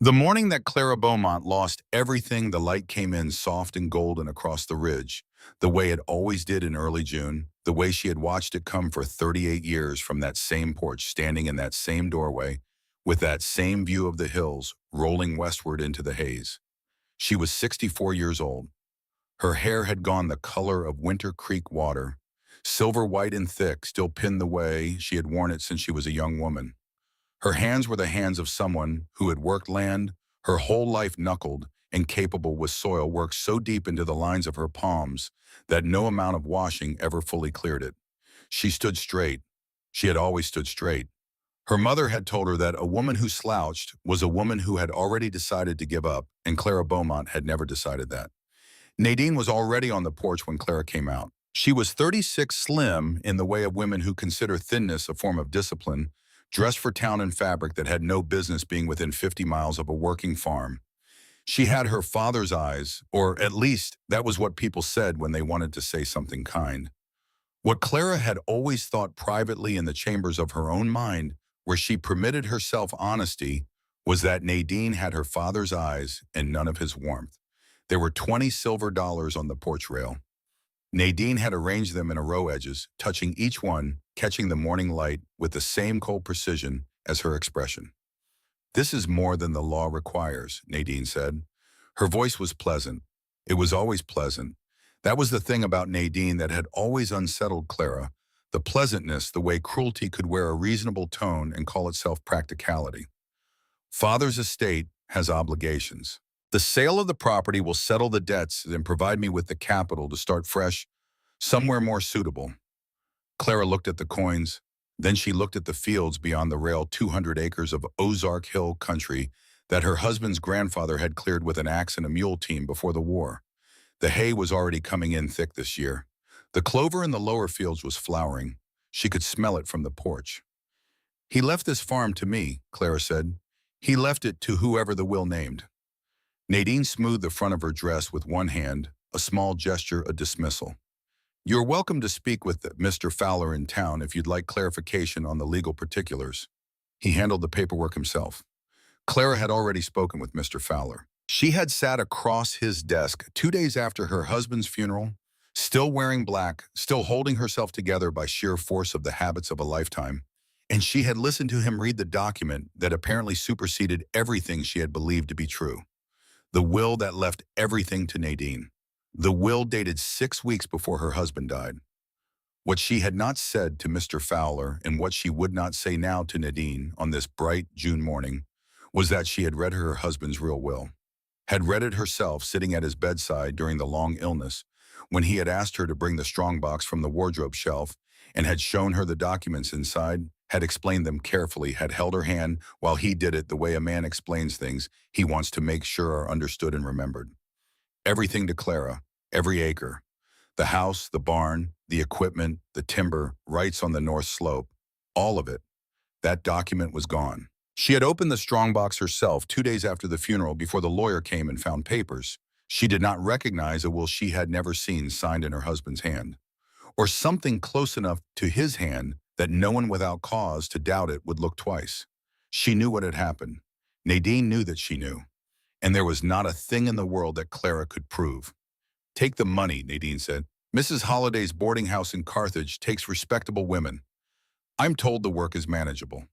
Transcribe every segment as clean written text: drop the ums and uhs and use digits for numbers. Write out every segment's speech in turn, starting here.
The morning that Clara Beaumont lost everything, the light came in soft and golden across the ridge, the way it always did in early June, the way she had watched it come for 38 years from that same porch, standing in that same doorway, with that same view of the hills rolling westward into the haze. She was 64 years old. Her hair had gone the color of Winter Creek water, silver white and thick, still pinned the way she had worn it since she was a young woman. Her hands were the hands of someone who had worked land, her whole life knuckled and capable with soil worked so deep into the lines of her palms that no amount of washing ever fully cleared it. She stood straight. She had always stood straight. Her mother had told her that a woman who slouched was a woman who had already decided to give up, and Clara Beaumont had never decided that. Nadine was already on the porch when Clara came out. She was 36, slim in the way of women who consider thinness a form of discipline, dressed for town in fabric that had no business being within 50 miles of a working farm. She had her father's eyes, or at least that was what people said when they wanted to say something kind. What Clara had always thought privately in the chambers of her own mind, where she permitted herself honesty, was that Nadine had her father's eyes and none of his warmth. There were 20 silver dollars on the porch rail. Nadine had arranged them in a row edges, touching each one, catching the morning light with the same cold precision as her expression. "This is more than the law requires," Nadine said. Her voice was pleasant. It was always pleasant. That was the thing about Nadine that had always unsettled Clara, the pleasantness, the way cruelty could wear a reasonable tone and call itself practicality. "Father's estate has obligations. The sale of the property will settle the debts and provide me with the capital to start fresh, somewhere more suitable." Clara looked at the coins. Then she looked at the fields beyond the rail, 200 acres of Ozark Hill country that her husband's grandfather had cleared with an axe and a mule team before the war. The hay was already coming in thick this year. The clover in the lower fields was flowering. She could smell it from the porch. "He left this farm to me," Clara said. "He left it to whoever the will named." Nadine smoothed the front of her dress with one hand, a small gesture of dismissal. "You're welcome to speak with Mr. Fowler in town if you'd like clarification on the legal particulars." He handled the paperwork himself. Clara had already spoken with Mr. Fowler. She had sat across his desk 2 days after her husband's funeral, still wearing black, still holding herself together by sheer force of the habits of a lifetime, and she had listened to him read the document that apparently superseded everything she had believed to be true. The will that left everything to Nadine. The will dated 6 weeks before her husband died. What she had not said to Mr. Fowler and what she would not say now to Nadine on this bright June morning was that she had read her husband's real will, had read it herself sitting at his bedside during the long illness when he had asked her to bring the strongbox from the wardrobe shelf and had shown her the documents inside, had explained them carefully, had held her hand while he did it the way a man explains things he wants to make sure are understood and remembered. Everything to Clara, every acre, the house, the barn, the equipment, the timber, rights on the north slope, all of it. That document was gone. She had opened the strongbox herself 2 days after the funeral before the lawyer came and found papers. She did not recognize a will she had never seen signed in her husband's hand, or something close enough to his hand that no one without cause to doubt it would look twice. She knew what had happened. Nadine knew that she knew. And there was not a thing in the world that Clara could prove. "Take the money," Nadine said. "Mrs. Holliday's boarding house in Carthage takes respectable women. I'm told the work is manageable."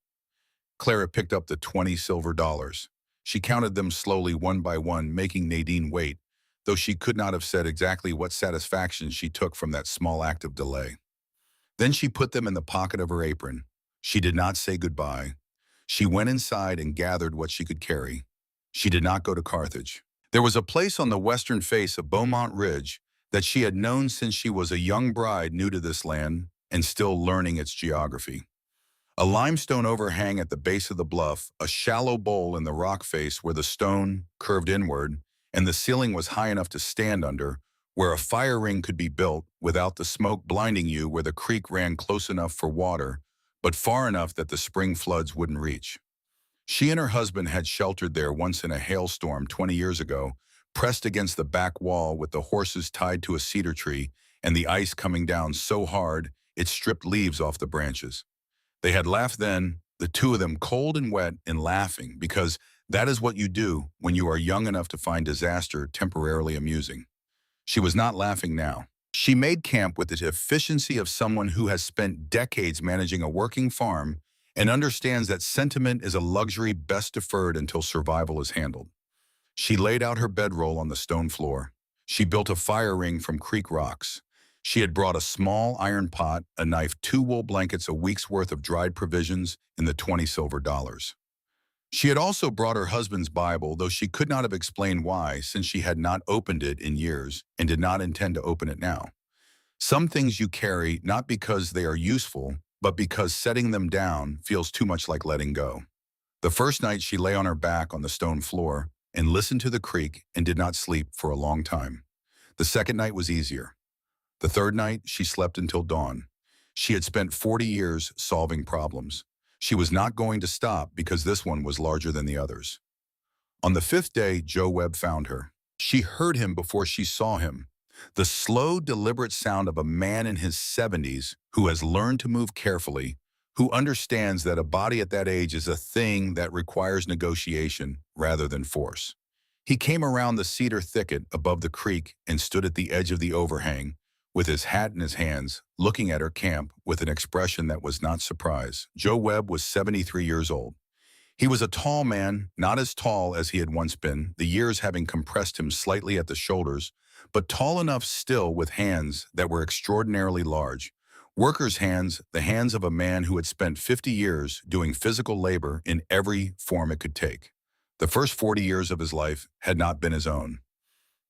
Clara picked up the 20 silver dollars. She counted them slowly one by one, making Nadine wait, though she could not have said exactly what satisfaction she took from that small act of delay. Then she put them in the pocket of her apron. She did not say goodbye. She went inside and gathered what she could carry. She did not go to Carthage. There was a place on the western face of Beaumont Ridge that she had known since she was a young bride new to this land and still learning its geography. A limestone overhang at the base of the bluff, a shallow bowl in the rock face where the stone curved inward, and the ceiling was high enough to stand under, where a fire ring could be built without the smoke blinding you, where the creek ran close enough for water, but far enough that the spring floods wouldn't reach. She and her husband had sheltered there once in a hailstorm 20 years ago, pressed against the back wall with the horses tied to a cedar tree and the ice coming down so hard it stripped leaves off the branches. They had laughed then, the two of them cold and wet and laughing, because That is what you do when you are young enough to find disaster temporarily amusing. She was not laughing now. She made camp with the efficiency of someone who has spent decades managing a working farm and understands that sentiment is a luxury best deferred until survival is handled. She laid out her bedroll on the stone floor. She built a fire ring from creek rocks. She had brought a small iron pot, a knife, 2 wool blankets, a week's worth of dried provisions, and the 20 silver dollars. She had also brought her husband's Bible, though she could not have explained why, since she had not opened it in years and did not intend to open it now. Some things you carry not because they are useful, but because setting them down feels too much like letting go. The first night she lay on her back on the stone floor and listened to the creek and did not sleep for a long time. The second night was easier. The third night she slept until dawn. She had spent 40 years solving problems. She was not going to stop because this one was larger than the others. On the fifth day, Joe Webb found her. She heard him before she saw him. The slow, deliberate sound of a man in his 70s who has learned to move carefully, who understands that a body at that age is a thing that requires negotiation rather than force. He came around the cedar thicket above the creek and stood at the edge of the overhang, with his hat in his hands, looking at her camp with an expression that was not surprise. Joe Webb was 73 years old. He was a tall man, not as tall as he had once been, the years having compressed him slightly at the shoulders, but tall enough still with hands that were extraordinarily large. Workers' hands, the hands of a man who had spent 50 years doing physical labor in every form it could take. The first 40 years of his life had not been his own.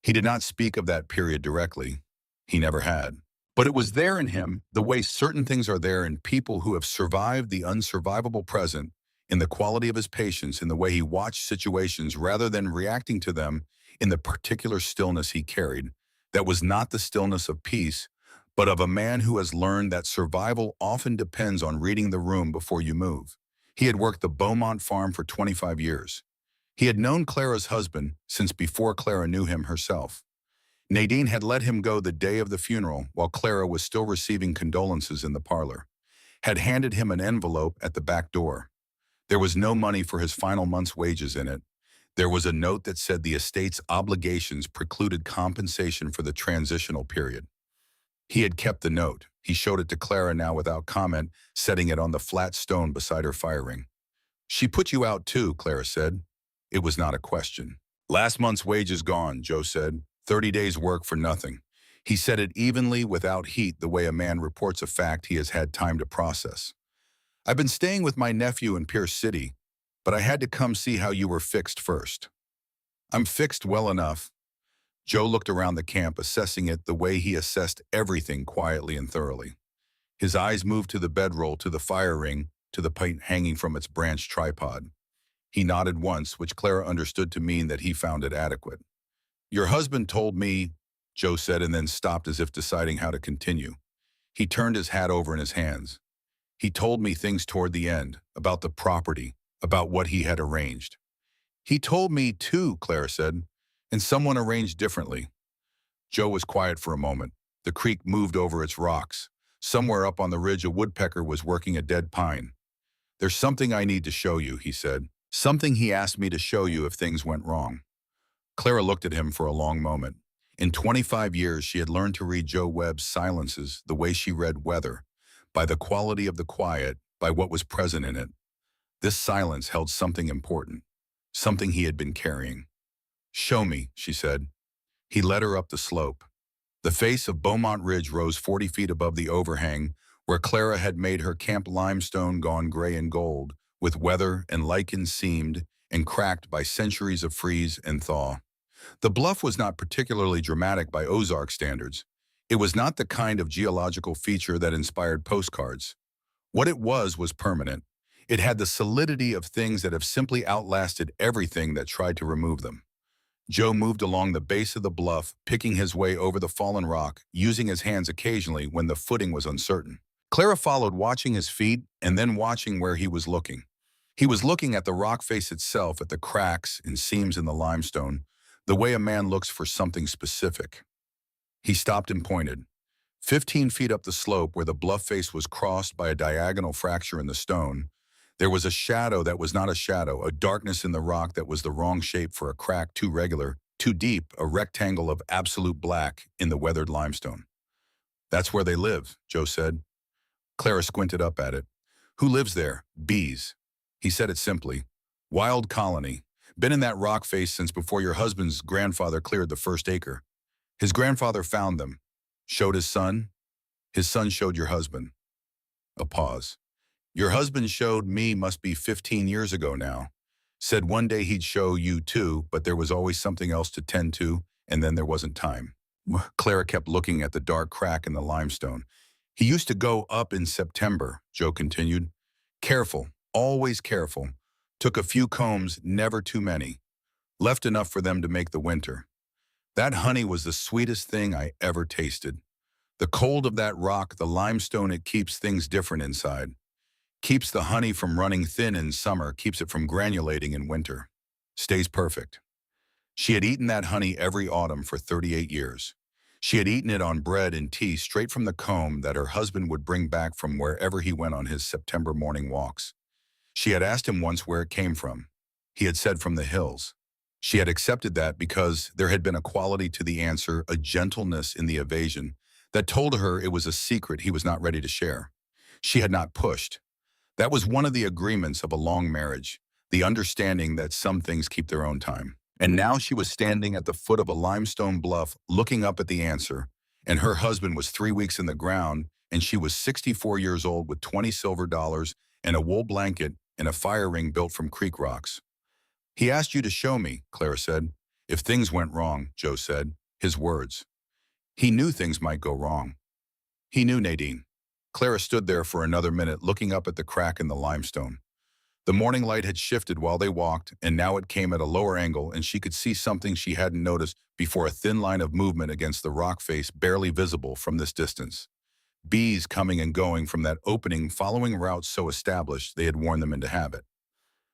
He did not speak of that period directly. He never had. But it was there in him, the way certain things are there in people who have survived the unsurvivable present, in the quality of his patience, in the way he watched situations rather than reacting to them, in the particular stillness he carried, that was not the stillness of peace, but of a man who has learned that survival often depends on reading the room before you move. He had worked the Beaumont farm for 25 years. He had known Clara's husband since before Clara knew him herself. Nadine had let him go the day of the funeral while Clara was still receiving condolences in the parlor, had handed him an envelope at the back door. There was no money for his final month's wages in it. There was a note that said the estate's obligations precluded compensation for the transitional period. He had kept the note. He showed it to Clara now without comment, setting it on the flat stone beside her fire ring. "She put you out too," Clara said. It was not a question. "Last month's wages gone," Joe said. 30 days' work for nothing. He said it evenly, without heat, the way a man reports a fact he has had time to process. "I've been staying with my nephew in Pierce City, but I had to come see how you were fixed first." "I'm fixed well enough." Joe looked around the camp, assessing it the way he assessed everything quietly and thoroughly. His eyes moved to the bedroll, to the fire ring, to the pipe hanging from its branched tripod. He nodded once, which Clara understood to mean that he found it adequate. "Your husband told me," Joe said, and then stopped as if deciding how to continue. He turned his hat over in his hands. "He told me things toward the end, about the property, about what he had arranged." "He told me too," Clara said, "and someone arranged differently." Joe was quiet for a moment. The creek moved over its rocks. Somewhere up on the ridge a woodpecker was working a dead pine. "There's something I need to show you," he said. "Something he asked me to show you if things went wrong." Clara looked at him for a long moment. In 25 years, she had learned to read Joe Webb's silences the way she read weather, by the quality of the quiet, by what was present in it. This silence held something important, something he had been carrying. "Show me," she said. He led her up the slope. The face of Beaumont Ridge rose 40 feet above the overhang, where Clara had made her camp limestone gone gray and gold, with weather and lichen seamed and cracked by centuries of freeze and thaw. The bluff was not particularly dramatic by Ozark standards. It was not the kind of geological feature that inspired postcards. What it was permanent. It had the solidity of things that have simply outlasted everything that tried to remove them. Joe moved along the base of the bluff, picking his way over the fallen rock, using his hands occasionally when the footing was uncertain. Clara followed, watching his feet and then watching where he was looking. He was looking at the rock face itself, at the cracks and seams in the limestone, the way a man looks for something specific. He stopped and pointed. 15 feet up the slope, where the bluff face was crossed by a diagonal fracture in the stone, There was a shadow that was not a shadow, a darkness in the rock that was the wrong shape for a crack too regular, too deep, a rectangle of absolute black in the weathered limestone. That's where they live, Joe said. Clara squinted up at it. Who lives there? Bees. He said it simply. Wild colony. Been in that rock face since before your husband's grandfather cleared the first acre. His grandfather found them. Showed his son. His son showed your husband. A pause. Your husband showed me must be 15 years ago now. Said one day he'd show you too, but there was always something else to tend to, and then there wasn't time. Clara kept looking at the dark crack in the limestone. He used to go up in September, Joe continued. Careful, always careful. Took a few combs, never too many. Left enough for them to make the winter. That honey was the sweetest thing I ever tasted. The cold of that rock, the limestone, it keeps things different inside. Keeps the honey from running thin in summer, keeps it from granulating in winter. Stays perfect. She had eaten that honey every autumn for 38 years. She had eaten it on bread and tea straight from the comb that her husband would bring back from wherever he went on his September morning walks. She had asked him once where it came from. He had said from the hills. She had accepted that because there had been a quality to the answer, a gentleness in the evasion, that told her it was a secret he was not ready to share. She had not pushed. That was one of the agreements of a long marriage, the understanding that some things keep their own time. And now she was standing at the foot of a limestone bluff, looking up at the answer, and her husband was 3 weeks in the ground, and she was 64 years old with 20 silver dollars and a wool blanket and a fire ring built from creek rocks. He asked you to show me, Clara said. If things went wrong, Joe said, his words. He knew things might go wrong. He knew Nadine. Clara stood there for another minute looking up at the crack in the limestone. The morning light had shifted while they walked, and now it came at a lower angle, and she could see something she hadn't noticed before, a thin line of movement against the rock face barely visible from this distance. Bees coming and going from that opening, following routes so established they had worn them into habit.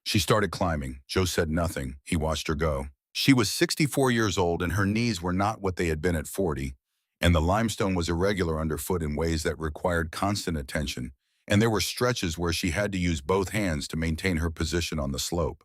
She started climbing. Joe said nothing. He watched her go. She was 64 years old, and her knees were not what they had been at 40, and the limestone was irregular underfoot in ways that required constant attention, and there were stretches where she had to use both hands to maintain her position on the slope.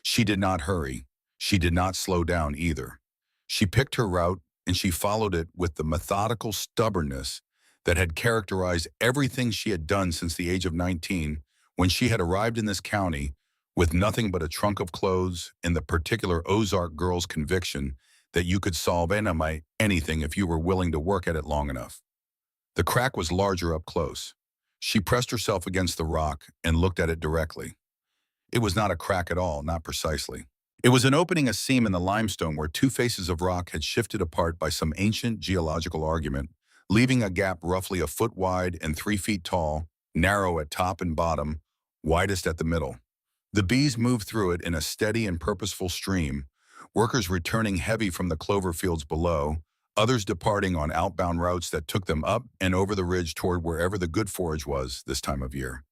She did not hurry. She did not slow down either. She picked her route, and she followed it with the methodical stubbornness that had characterized everything she had done since the age of 19, when she had arrived in this county with nothing but a trunk of clothes and the particular Ozark girl's conviction that you could solve anything if you were willing to work at it long enough. The crack was larger up close. She pressed herself against the rock and looked at it directly. It was not a crack at all, not precisely. It was an opening, a seam in the limestone where two faces of rock had shifted apart by some ancient geological argument, leaving a gap roughly a foot wide and 3 feet tall, narrow at top and bottom, widest at the middle. The bees moved through it in a steady and purposeful stream, workers returning heavy from the clover fields below, others departing on outbound routes that took them up and over the ridge toward wherever the good forage was this time of year.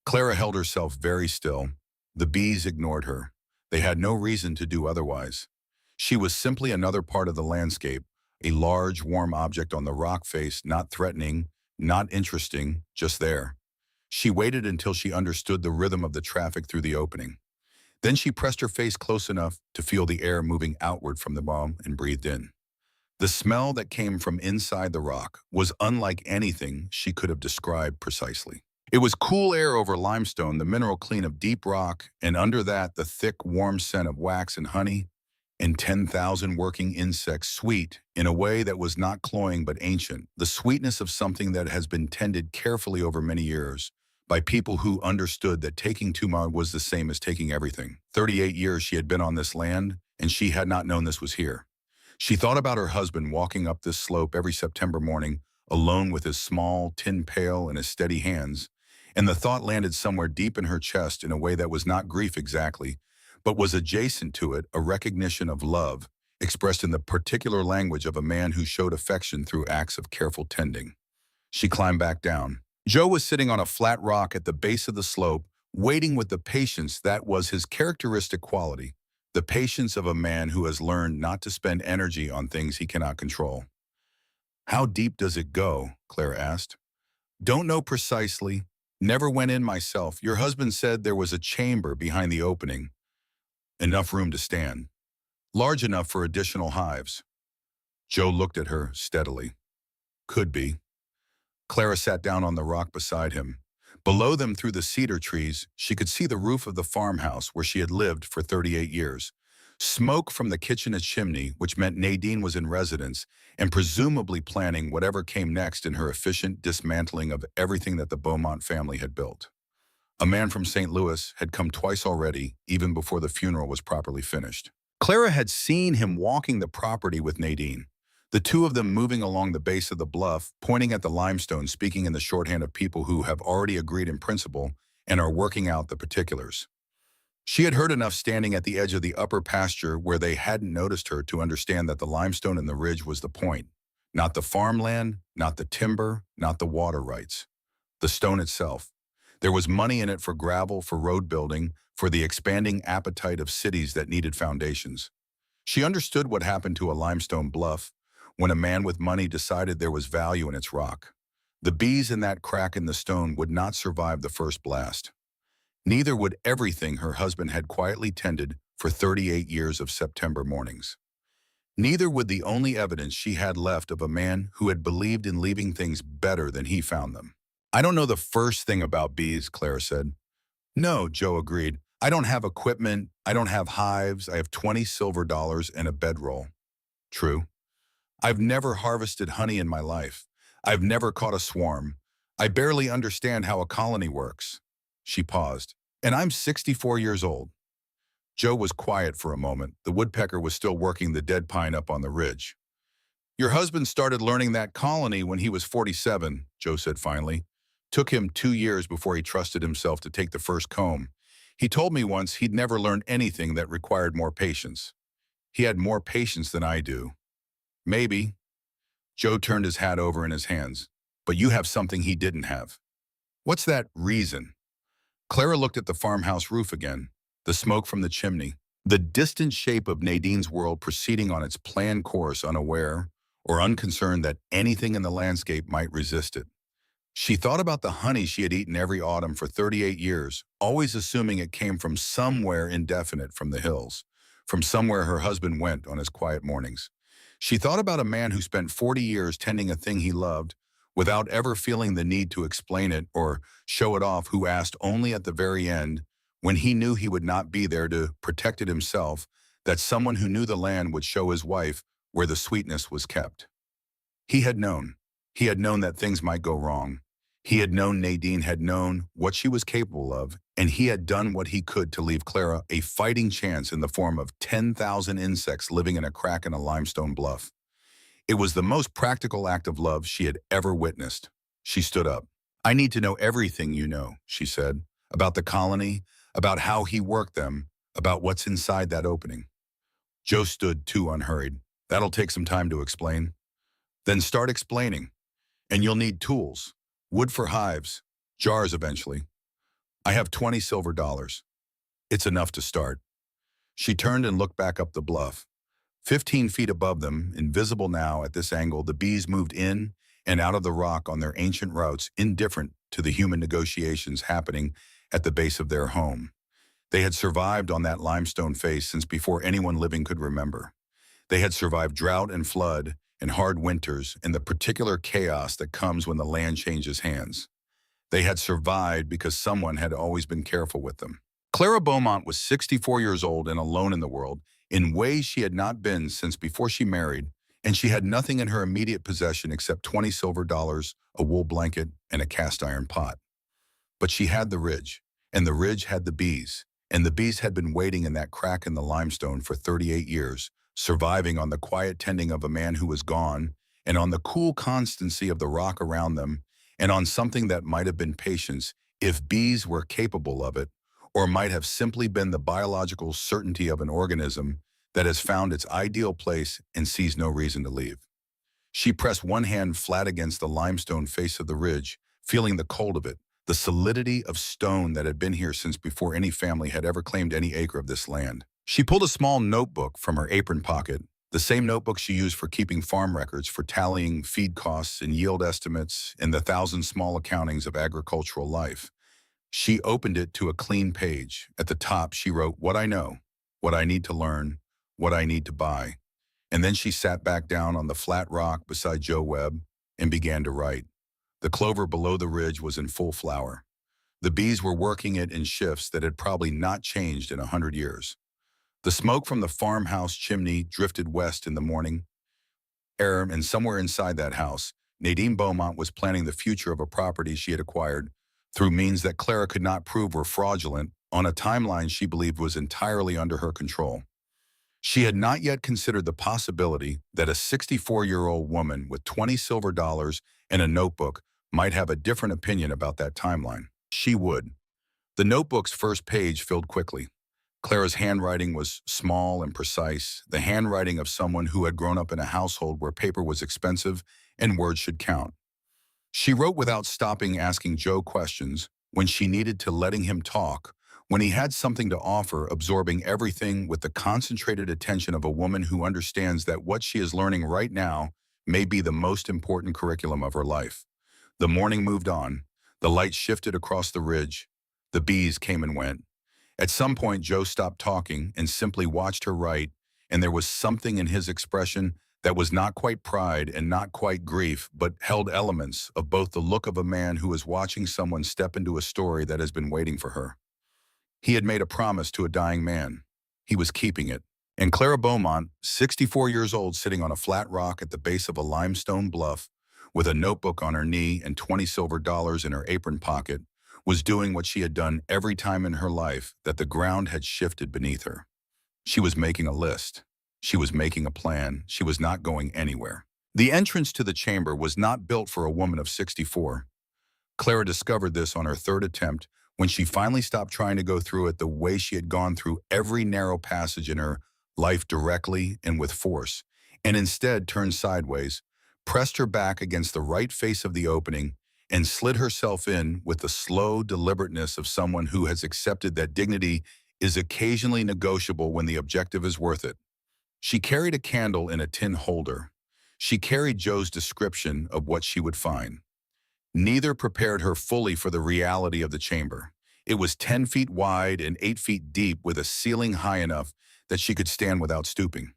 Clara held herself very still. The bees ignored her. They had no reason to do otherwise. She was simply another part of the landscape, a large, warm object on the rock face, not threatening, not interesting, just there. She waited until she understood the rhythm of the traffic through the opening. Then she pressed her face close enough to feel the air moving outward from the bomb and breathed in. The smell that came from inside the rock was unlike anything she could have described precisely. It was cool air over limestone, the mineral clean of deep rock, and under that the thick, warm scent of wax and honey, and 10,000 working insects, sweet in a way that was not cloying but ancient, the sweetness of something that has been tended carefully over many years by people who understood that taking too much was the same as taking everything. 38 years she had been on this land, and she had not known this was here. She thought about her husband walking up this slope every September morning, alone with his small tin pail in his steady hands, and the thought landed somewhere deep in her chest in a way that was not grief exactly, but was adjacent to it, a recognition of love, expressed in the particular language of a man who showed affection through acts of careful tending. She climbed back down. Joe was sitting on a flat rock at the base of the slope, waiting with the patience that was his characteristic quality, the patience of a man who has learned not to spend energy on things he cannot control. "How deep does it go?" Claire asked. "Don't know precisely. Never went in myself. Your husband said there was a chamber behind the opening, enough room to stand, large enough for additional hives. Joe looked at her steadily. Could be. Clara sat down on the rock beside him. Below them, through the cedar trees, she could see the roof of the farmhouse where she had lived for 38 years. Smoke from the kitchen chimney, which meant Nadine was in residence and presumably planning whatever came next in her efficient dismantling of everything that the Beaumont family had built. A man from St. Louis had come twice already, even before the funeral was properly finished. Clara had seen him walking the property with Nadine, the two of them moving along the base of the bluff, pointing at the limestone, speaking in the shorthand of people who have already agreed in principle and are working out the particulars. She had heard enough standing at the edge of the upper pasture where they hadn't noticed her to understand that the limestone in the ridge was the point. Not the farmland, not the timber, not the water rights. The stone itself. There was money in it for gravel, for road building, for the expanding appetite of cities that needed foundations. She understood what happened to a limestone bluff when a man with money decided there was value in its rock. The bees in that crack in the stone would not survive the first blast. Neither would everything her husband had quietly tended for 38 years of September mornings. Neither would the only evidence she had left of a man who had believed in leaving things better than he found them. I don't know the first thing about bees, Clara said. No, Joe agreed. I don't have equipment, I don't have hives, I have 20 silver dollars and a bedroll. True. I've never harvested honey in my life. I've never caught a swarm. I barely understand how a colony works. She paused. And I'm 64 years old. Joe was quiet for a moment. The woodpecker was still working the dead pine up on the ridge. Your husband started learning that colony when he was 47, Joe said finally. Took him 2 years before he trusted himself to take the first comb. He told me once he'd never learned anything that required more patience. He had more patience than I do. Maybe. Joe turned his hat over in his hands. But you have something he didn't have. What's that reason? Clara looked at the farmhouse roof again, the smoke from the chimney, the distant shape of Nadine's world proceeding on its planned course, unaware or unconcerned that anything in the landscape might resist it. She thought about the honey she had eaten every autumn for 38 years, always assuming it came from somewhere indefinite from the hills, from somewhere her husband went on his quiet mornings. She thought about a man who spent 40 years tending a thing he loved, without ever feeling the need to explain it or show it off, who asked only at the very end, when he knew he would not be there to protect it himself, that someone who knew the land would show his wife where the sweetness was kept. He had known. He had known that things might go wrong. He had known Nadine had known what she was capable of, and he had done what he could to leave Clara a fighting chance in the form of 10,000 insects living in a crack in a limestone bluff. It was the most practical act of love she had ever witnessed. She stood up. I need to know everything you know, she said, about the colony, about how he worked them, about what's inside that opening. Joe stood too unhurried. That'll take some time to explain. Then start explaining. And you'll need tools, wood for hives, jars eventually. I have 20 silver dollars. It's enough to start. She turned and looked back up the bluff. 15 feet above them, invisible now at this angle, the bees moved in and out of the rock on their ancient routes, indifferent to the human negotiations happening at the base of their home. They had survived on that limestone face since before anyone living could remember. They had survived drought and flood and hard winters and the particular chaos that comes when the land changes hands. They had survived because someone had always been careful with them. Clara Beaumont was 64 years old and alone in the world, in ways she had not been since before she married, and she had nothing in her immediate possession except 20 silver dollars, a wool blanket, and a cast iron pot. But she had the ridge, and the ridge had the bees, and the bees had been waiting in that crack in the limestone for 38 years, surviving on the quiet tending of a man who was gone, and on the cool constancy of the rock around them, and on something that might have been patience if bees were capable of it, or might have simply been the biological certainty of an organism that has found its ideal place and sees no reason to leave. She pressed one hand flat against the limestone face of the ridge, feeling the cold of it, the solidity of stone that had been here since before any family had ever claimed any acre of this land. She pulled a small notebook from her apron pocket, The same notebook she used for keeping farm records, for tallying feed costs and yield estimates and the thousand small accountings of agricultural life. She opened it to a clean page. At the top, she wrote, "What I know, what I need to learn, what I need to buy." And then she sat back down on the flat rock beside Joe Webb and began to write. The clover below the ridge was in full flower. The bees were working it in shifts that had probably not changed in 100 years. The smoke from the farmhouse chimney drifted west in the morning air, and somewhere inside that house, Nadine Beaumont was planning the future of a property she had acquired through means that Clara could not prove were fraudulent on a timeline she believed was entirely under her control. She had not yet considered the possibility that a 64-year-old woman with 20 silver dollars and a notebook might have a different opinion about that timeline. She would. The notebook's first page filled quickly. Clara's handwriting was small and precise, the handwriting of someone who had grown up in a household where paper was expensive and words should count. She wrote without stopping, asking Joe questions when she needed to, letting him talk when he had something to offer, absorbing everything with the concentrated attention of a woman who understands that what she is learning right now may be the most important curriculum of her life. The morning moved on. The light shifted across the ridge. The bees came and went. At some point, Joe stopped talking and simply watched her write, and there was something in his expression that was not quite pride and not quite grief, but held elements of both the look of a man who is watching someone step into a story that has been waiting for her. He had made a promise to a dying man. He was keeping it. And Clara Beaumont, 64 years old, sitting on a flat rock at the base of a limestone bluff, with a notebook on her knee and 20 silver dollars in her apron pocket, was doing what she had done every time in her life that the ground had shifted beneath her. She was making a list. She was making a plan. She was not going anywhere. The entrance to the chamber was not built for a woman of 64. Clara discovered this on her third attempt when she finally stopped trying to go through it the way she had gone through every narrow passage in her life, directly and with force, and instead turned sideways, pressed her back against the right face of the opening, and slid herself in with the slow deliberateness of someone who has accepted that dignity is occasionally negotiable when the objective is worth it. She carried a candle in a tin holder. She carried Joe's description of what she would find. Neither prepared her fully for the reality of the chamber. It was 10 feet wide and 8 feet deep, with a ceiling high enough that she could stand without stooping.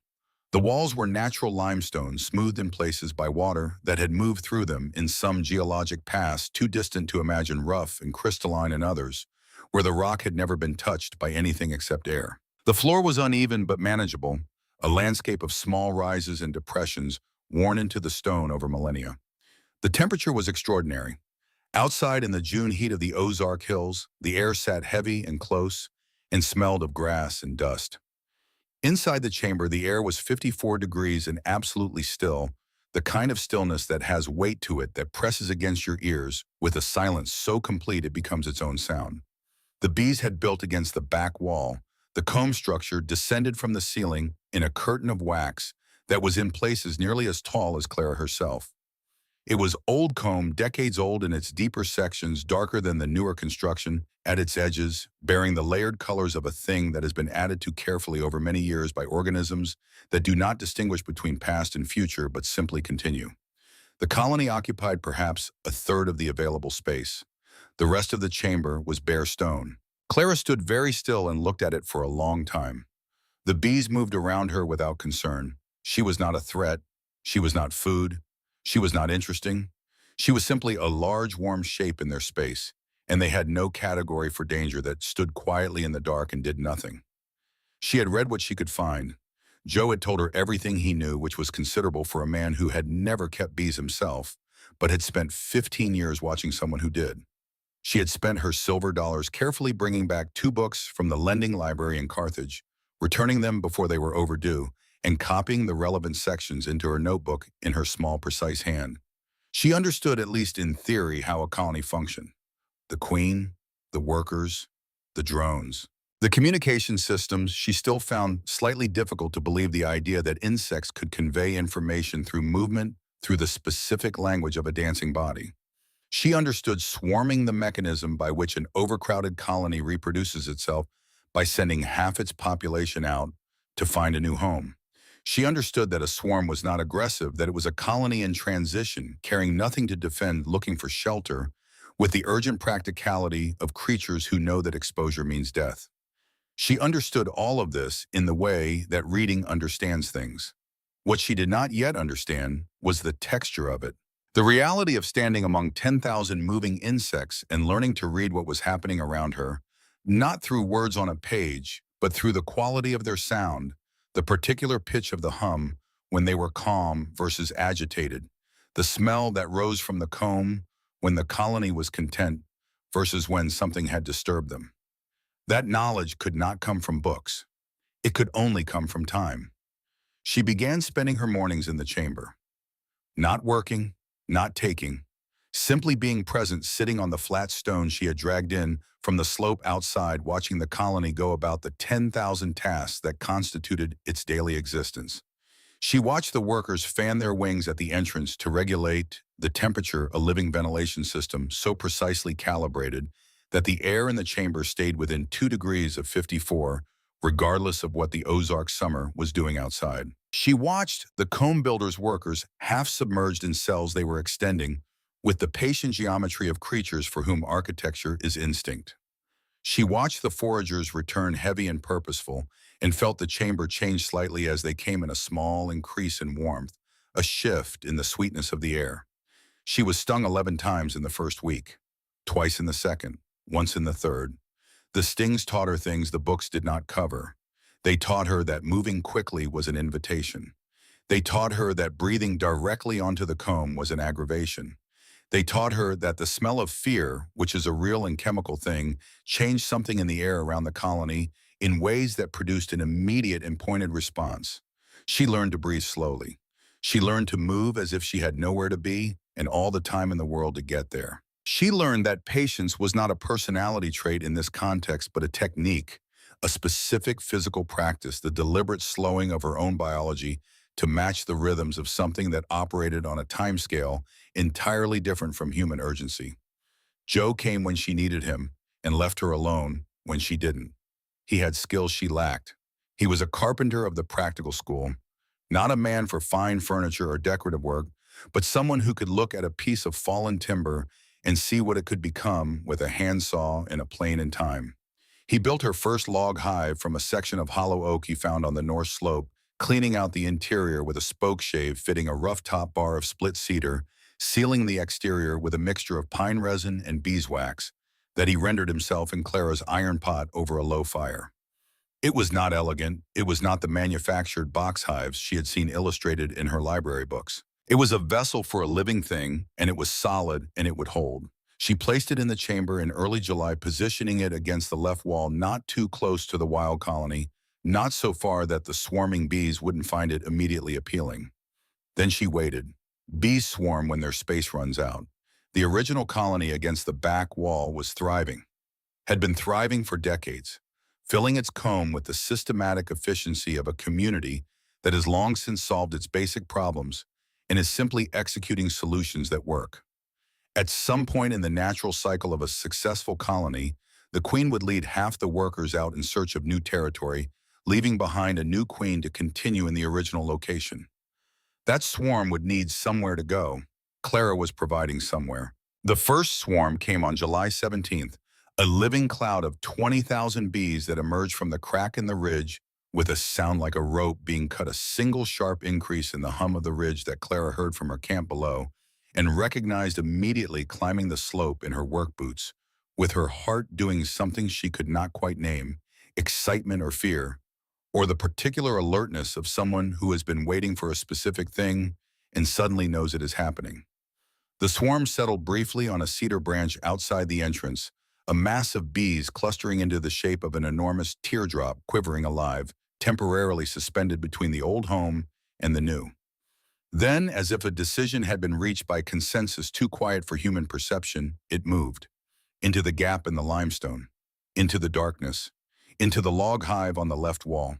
The walls were natural limestone, smoothed in places by water that had moved through them in some geologic past too distant to imagine, rough and crystalline in others, where the rock had never been touched by anything except air. The floor was uneven but manageable, a landscape of small rises and depressions worn into the stone over millennia. The temperature was extraordinary. Outside in the June heat of the Ozark Hills, the air sat heavy and close and smelled of grass and dust. Inside the chamber, the air was 54 degrees and absolutely still, the kind of stillness that has weight to it, that presses against your ears with a silence so complete it becomes its own sound. The bees had built against the back wall. The comb structure descended from the ceiling in a curtain of wax that was in places nearly as tall as Clara herself. It was old comb, decades old in its deeper sections, darker than the newer construction at its edges, bearing the layered colors of a thing that has been added to carefully over many years by organisms that do not distinguish between past and future, but simply continue. The colony occupied perhaps a third of the available space. The rest of the chamber was bare stone. Clara stood very still and looked at it for a long time. The bees moved around her without concern. She was not a threat. She was not food. She was not interesting. She was simply a large, warm shape in their space, and they had no category for danger, that stood quietly in the dark and did nothing. She had read what she could find. Joe had told her everything he knew, which was considerable for a man who had never kept bees himself, but had spent 15 years watching someone who did. She had spent her silver dollars carefully bringing back 2 books from the lending library in Carthage, returning them before they were overdue, and copying the relevant sections into her notebook in her small, precise hand. She understood, at least in theory, how a colony functioned. The queen, the workers, the drones. The communication systems. She still found slightly difficult to believe the idea that insects could convey information through movement, through the specific language of a dancing body. She understood swarming, the mechanism by which an overcrowded colony reproduces itself by sending half its population out to find a new home. She understood that a swarm was not aggressive, that it was a colony in transition, carrying nothing to defend, looking for shelter, with the urgent practicality of creatures who know that exposure means death. She understood all of this in the way that reading understands things. What she did not yet understand was the texture of it. The reality of standing among 10,000 moving insects and learning to read what was happening around her, not through words on a page, but through the quality of their sound, the particular pitch of the hum when they were calm versus agitated, the smell that rose from the comb when the colony was content versus when something had disturbed them. That knowledge could not come from books. It could only come from time. She began spending her mornings in the chamber, not working, not taking, simply being present, sitting on the flat stone she had dragged in from the slope outside, watching the colony go about the 10,000 tasks that constituted its daily existence. She watched the workers fan their wings at the entrance to regulate the temperature, a living ventilation system so precisely calibrated that the air in the chamber stayed within 2 degrees of 54, regardless of what the Ozark summer was doing outside. She watched the comb builders' workers half submerged in cells they were extending with the patient geometry of creatures for whom architecture is instinct. She watched the foragers return heavy and purposeful and felt the chamber change slightly as they came in, a small increase in warmth, a shift in the sweetness of the air. She was stung 11 times in the first week, twice in the second, once in the third. The stings taught her things the books did not cover. They taught her that moving quickly was an invitation. They taught her that breathing directly onto the comb was an aggravation. They taught her that the smell of fear, which is a real and chemical thing, changed something in the air around the colony in ways that produced an immediate and pointed response. She learned to breathe slowly. She learned to move as if she had nowhere to be and all the time in the world to get there. She learned that patience was not a personality trait in this context, but a technique, a specific physical practice, the deliberate slowing of her own biology to match the rhythms of something that operated on a timescale entirely different from human urgency. Joe came when she needed him and left her alone when she didn't. He had skills she lacked. He was a carpenter of the practical school, not a man for fine furniture or decorative work, but someone who could look at a piece of fallen timber and see what it could become with a handsaw and a plane in time. He built her first log hive from a section of hollow oak he found on the north slope, cleaning out the interior with a spoke shave fitting a rough top bar of split cedar, sealing the exterior with a mixture of pine resin and beeswax that he rendered himself in Clara's iron pot over a low fire. It was not elegant. It was not the manufactured box hives she had seen illustrated in her library books. It was a vessel for a living thing, and it was solid, and it would hold. She placed it in the chamber in early July, positioning it against the left wall, not too close to the wild colony, not so far that the swarming bees wouldn't find it immediately appealing. Then she waited. Bees swarm when their space runs out. The original colony against the back wall was thriving, had been thriving for decades, filling its comb with the systematic efficiency of a community that has long since solved its basic problems and is simply executing solutions that work. At some point in the natural cycle of a successful colony, the queen would lead half the workers out in search of new territory, leaving behind a new queen to continue in the original location. That swarm would need somewhere to go. Clara was providing somewhere. The first swarm came on July 17th, a living cloud of 20,000 bees that emerged from the crack in the ridge with a sound like a rope being cut, a single sharp increase in the hum of the ridge that Clara heard from her camp below and recognized immediately, climbing the slope in her work boots, with her heart doing something she could not quite name, excitement or fear, or the particular alertness of someone who has been waiting for a specific thing and suddenly knows it is happening. The swarm settled briefly on a cedar branch outside the entrance, a mass of bees clustering into the shape of an enormous teardrop, quivering alive, temporarily suspended between the old home and the new. Then, as if a decision had been reached by consensus too quiet for human perception, it moved. Into the gap in the limestone, into the darkness, into the log hive on the left wall.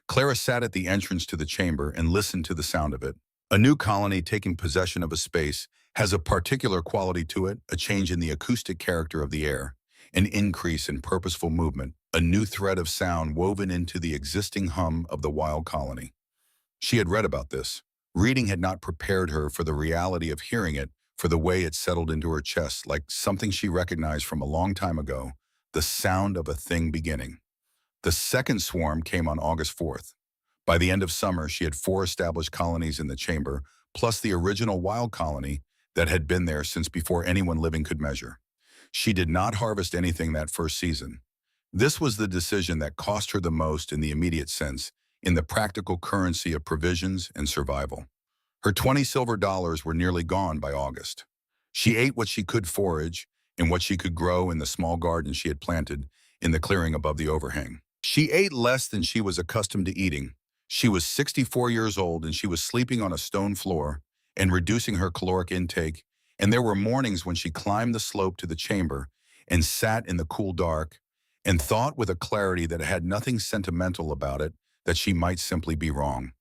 Clara sat at the entrance to the chamber and listened to the sound of it. A new colony taking possession of a space has a particular quality to it, a change in the acoustic character of the air, an increase in purposeful movement, a new thread of sound woven into the existing hum of the wild colony. She had read about this. Reading had not prepared her for the reality of hearing it, for the way it settled into her chest, like something she recognized from a long time ago, the sound of a thing beginning. The second swarm came on August 4th. By the end of summer, she had 4 established colonies in the chamber, plus the original wild colony that had been there since before anyone living could measure. She did not harvest anything that first season. This was the decision that cost her the most in the immediate sense, in the practical currency of provisions and survival. Her 20 silver dollars were nearly gone by August. She ate what she could forage and what she could grow in the small garden she had planted in the clearing above the overhang. She ate less than she was accustomed to eating. She was 64 years old and she was sleeping on a stone floor and reducing her caloric intake, and there were mornings when she climbed the slope to the chamber and sat in the cool dark and thought with a clarity that had nothing sentimental about it that she might simply be wrong,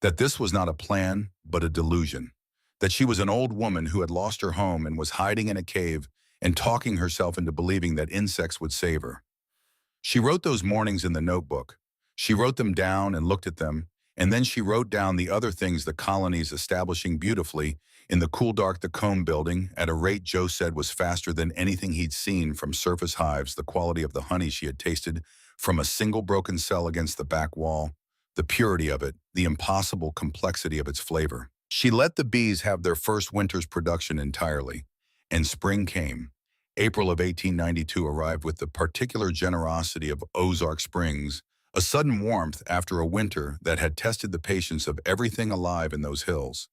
that this was not a plan but a delusion, that she was an old woman who had lost her home and was hiding in a cave and talking herself into believing that insects would save her. She wrote those mornings in the notebook. She wrote them down and looked at them, and then she wrote down the other things the colonies establishing beautifully in the cool dark the comb building at a rate Joe said was faster than anything he'd seen from surface hives, the quality of the honey she had tasted from a single broken cell against the back wall, the purity of it, the impossible complexity of its flavor. She let the bees have their first winter's production entirely, and spring came. April of 1892 arrived with the particular generosity of Ozark Springs, a sudden warmth after a winter that had tested the patience of everything alive in those hills.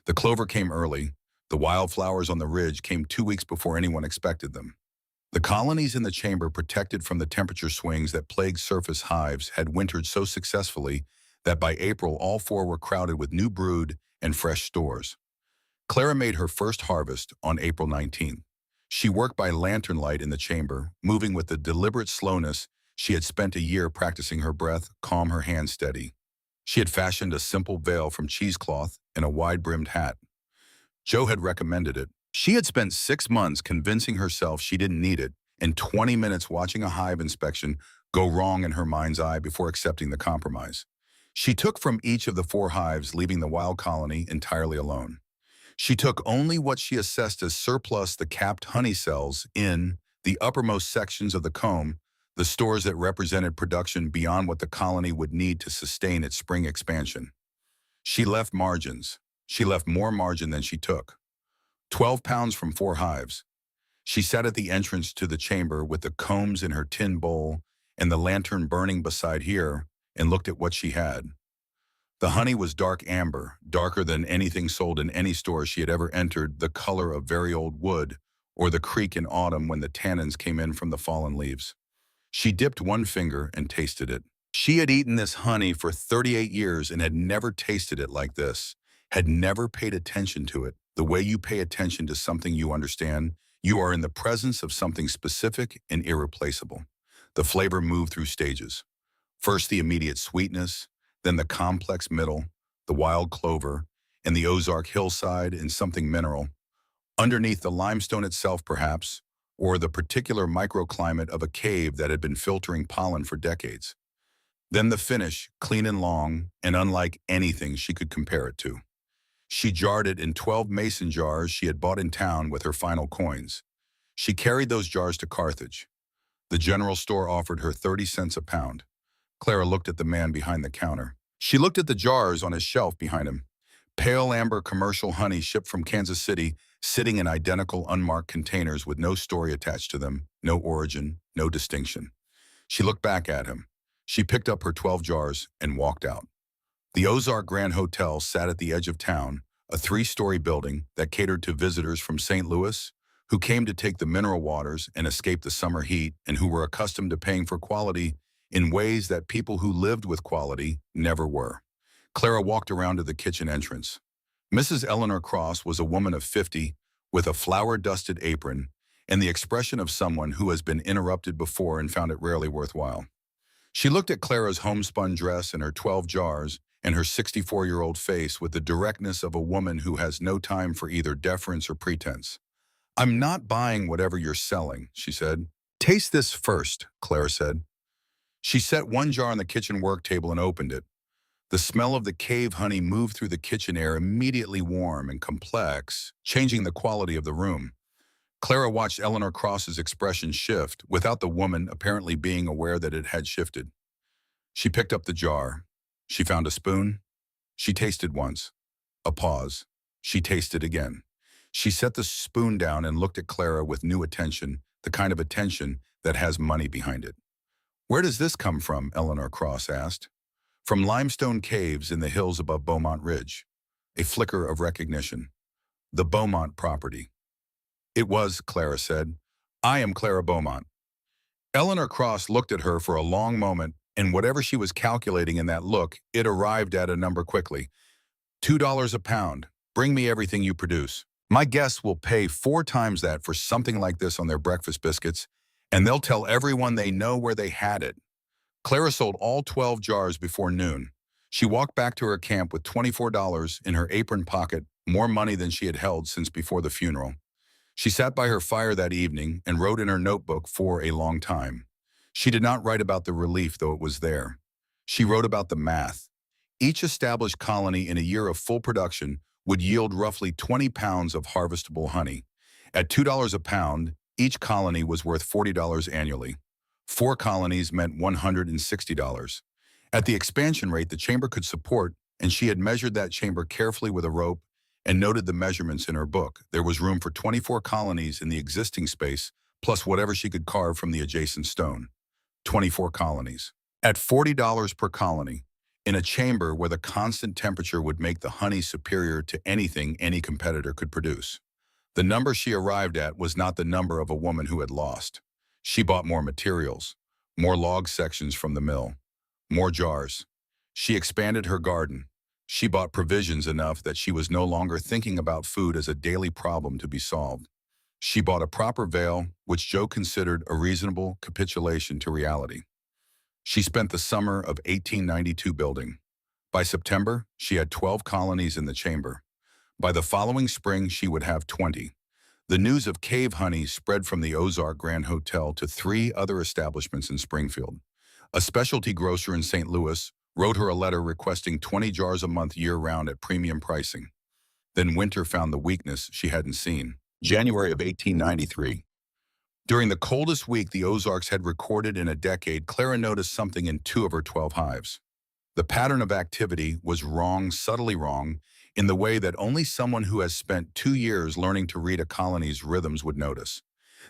The clover came early. The wildflowers on the ridge came 2 weeks before anyone expected them. The colonies in the chamber, protected from the temperature swings that plagued surface hives, had wintered so successfully that by April all 4 were crowded with new brood and fresh stores. Clara made her first harvest on April 19th. She worked by lantern light in the chamber, moving with the deliberate slowness she had spent a year practicing her breath, calm, her hands steady. She had fashioned a simple veil from cheesecloth and a wide-brimmed hat. Joe had recommended it. She had spent 6 months convincing herself she didn't need it, and 20 minutes watching a hive inspection go wrong in her mind's eye before accepting the compromise. She took from each of the 4 hives, leaving the wild colony entirely alone. She took only what she assessed as surplus, the capped honey cells in the uppermost sections of the comb, the stores that represented production beyond what the colony would need to sustain its spring expansion. She left margins. She left more margin than she took. 12 pounds from 4 hives. She sat at the entrance to the chamber with the combs in her tin bowl and the lantern burning beside her and looked at what she had. The honey was dark amber, darker than anything sold in any store she had ever entered, the color of very old wood or the creek in autumn when the tannins came in from the fallen leaves. She dipped one finger and tasted it. She had eaten this honey for 38 years and had never tasted it like this, had never paid attention to it. The way you pay attention to something you understand, you are in the presence of something specific and irreplaceable. The flavor moved through stages. First the immediate sweetness, then the complex middle, the wild clover, and the Ozark hillside and something mineral. Underneath the limestone itself perhaps, or the particular microclimate of a cave that had been filtering pollen for decades. Then the finish, clean and long, and unlike anything she could compare it to. She jarred it in 12 mason jars she had bought in town with her final coins. She carried those jars to Carthage. The general store offered her 30 cents a pound. Clara looked at the man behind the counter. She looked at the jars on his shelf behind him. Pale amber commercial honey shipped from Kansas City, sitting in identical unmarked containers with no story attached to them, no origin, no distinction. She looked back at him. She picked up her 12 jars and walked out. The Ozark Grand Hotel sat at the edge of town, a 3-story building that catered to visitors from St. Louis who came to take the mineral waters and escape the summer heat and who were accustomed to paying for quality in ways that people who lived with quality never were. Clara walked around to the kitchen entrance. Mrs. Eleanor Cross was a woman of 50 with a flour-dusted apron and the expression of someone who has been interrupted before and found it rarely worthwhile. She looked at Clara's homespun dress and her 12 jars and her 64-year-old face with the directness of a woman who has no time for either deference or pretense. "I'm not buying whatever you're selling," she said. "Taste this first," Clara said. She set one jar on the kitchen work table and opened it. The smell of the cave honey moved through the kitchen air, immediately warm and complex, changing the quality of the room. Clara watched Eleanor Cross's expression shift, without the woman apparently being aware that it had shifted. She picked up the jar. She found a spoon. She tasted once. A pause. She tasted again. She set the spoon down and looked at Clara with new attention, the kind of attention that has money behind it. "Where does this come from?" Eleanor Cross asked. "From limestone caves in the hills above Beaumont Ridge." A flicker of recognition. "The Beaumont property." "It was," Clara said. "I am Clara Beaumont." Eleanor Cross looked at her for a long moment, and whatever she was calculating in that look, it arrived at a number quickly. $2 a pound. Bring me everything you produce. My guests will pay 4 times that for something like this on their breakfast biscuits, and they'll tell everyone they know where they had it." Clara sold all 12 jars before noon. She walked back to her camp with $24 in her apron pocket, more money than she had held since before the funeral. She sat by her fire that evening and wrote in her notebook for a long time. She did not write about the relief, though it was there. She wrote about the math. Each established colony in a year of full production would yield roughly 20 pounds of harvestable honey. At $2 a pound, each colony was worth $40 annually. 4 colonies meant $160. At the expansion rate the chamber could support, and she had measured that chamber carefully with a rope and noted the measurements in her book, there was room for 24 colonies in the existing space, plus whatever she could carve from the adjacent stone. 24 colonies. At $40 per colony, in a chamber where the constant temperature would make the honey superior to anything any competitor could produce. The number she arrived at was not the number of a woman who had lost. She bought more materials, more log sections from the mill, more jars. She expanded her garden. She bought provisions enough that she was no longer thinking about food as a daily problem to be solved. She bought a proper veil, which Joe considered a reasonable capitulation to reality. She spent the summer of 1892 building. By September, she had 12 colonies in the chamber. By the following spring, she would have 20. The news of cave honey spread from the Ozark Grand Hotel to 3 other establishments in Springfield. A specialty grocer in St. Louis wrote her a letter requesting 20 jars a month year-round at premium pricing. Then winter found the weakness she hadn't seen. January of 1893. During the coldest week the Ozarks had recorded in a decade, Clara noticed something in 2 of her 12 hives. The pattern of activity was wrong, subtly wrong, in the way that only someone who has spent 2 years learning to read a colony's rhythms would notice.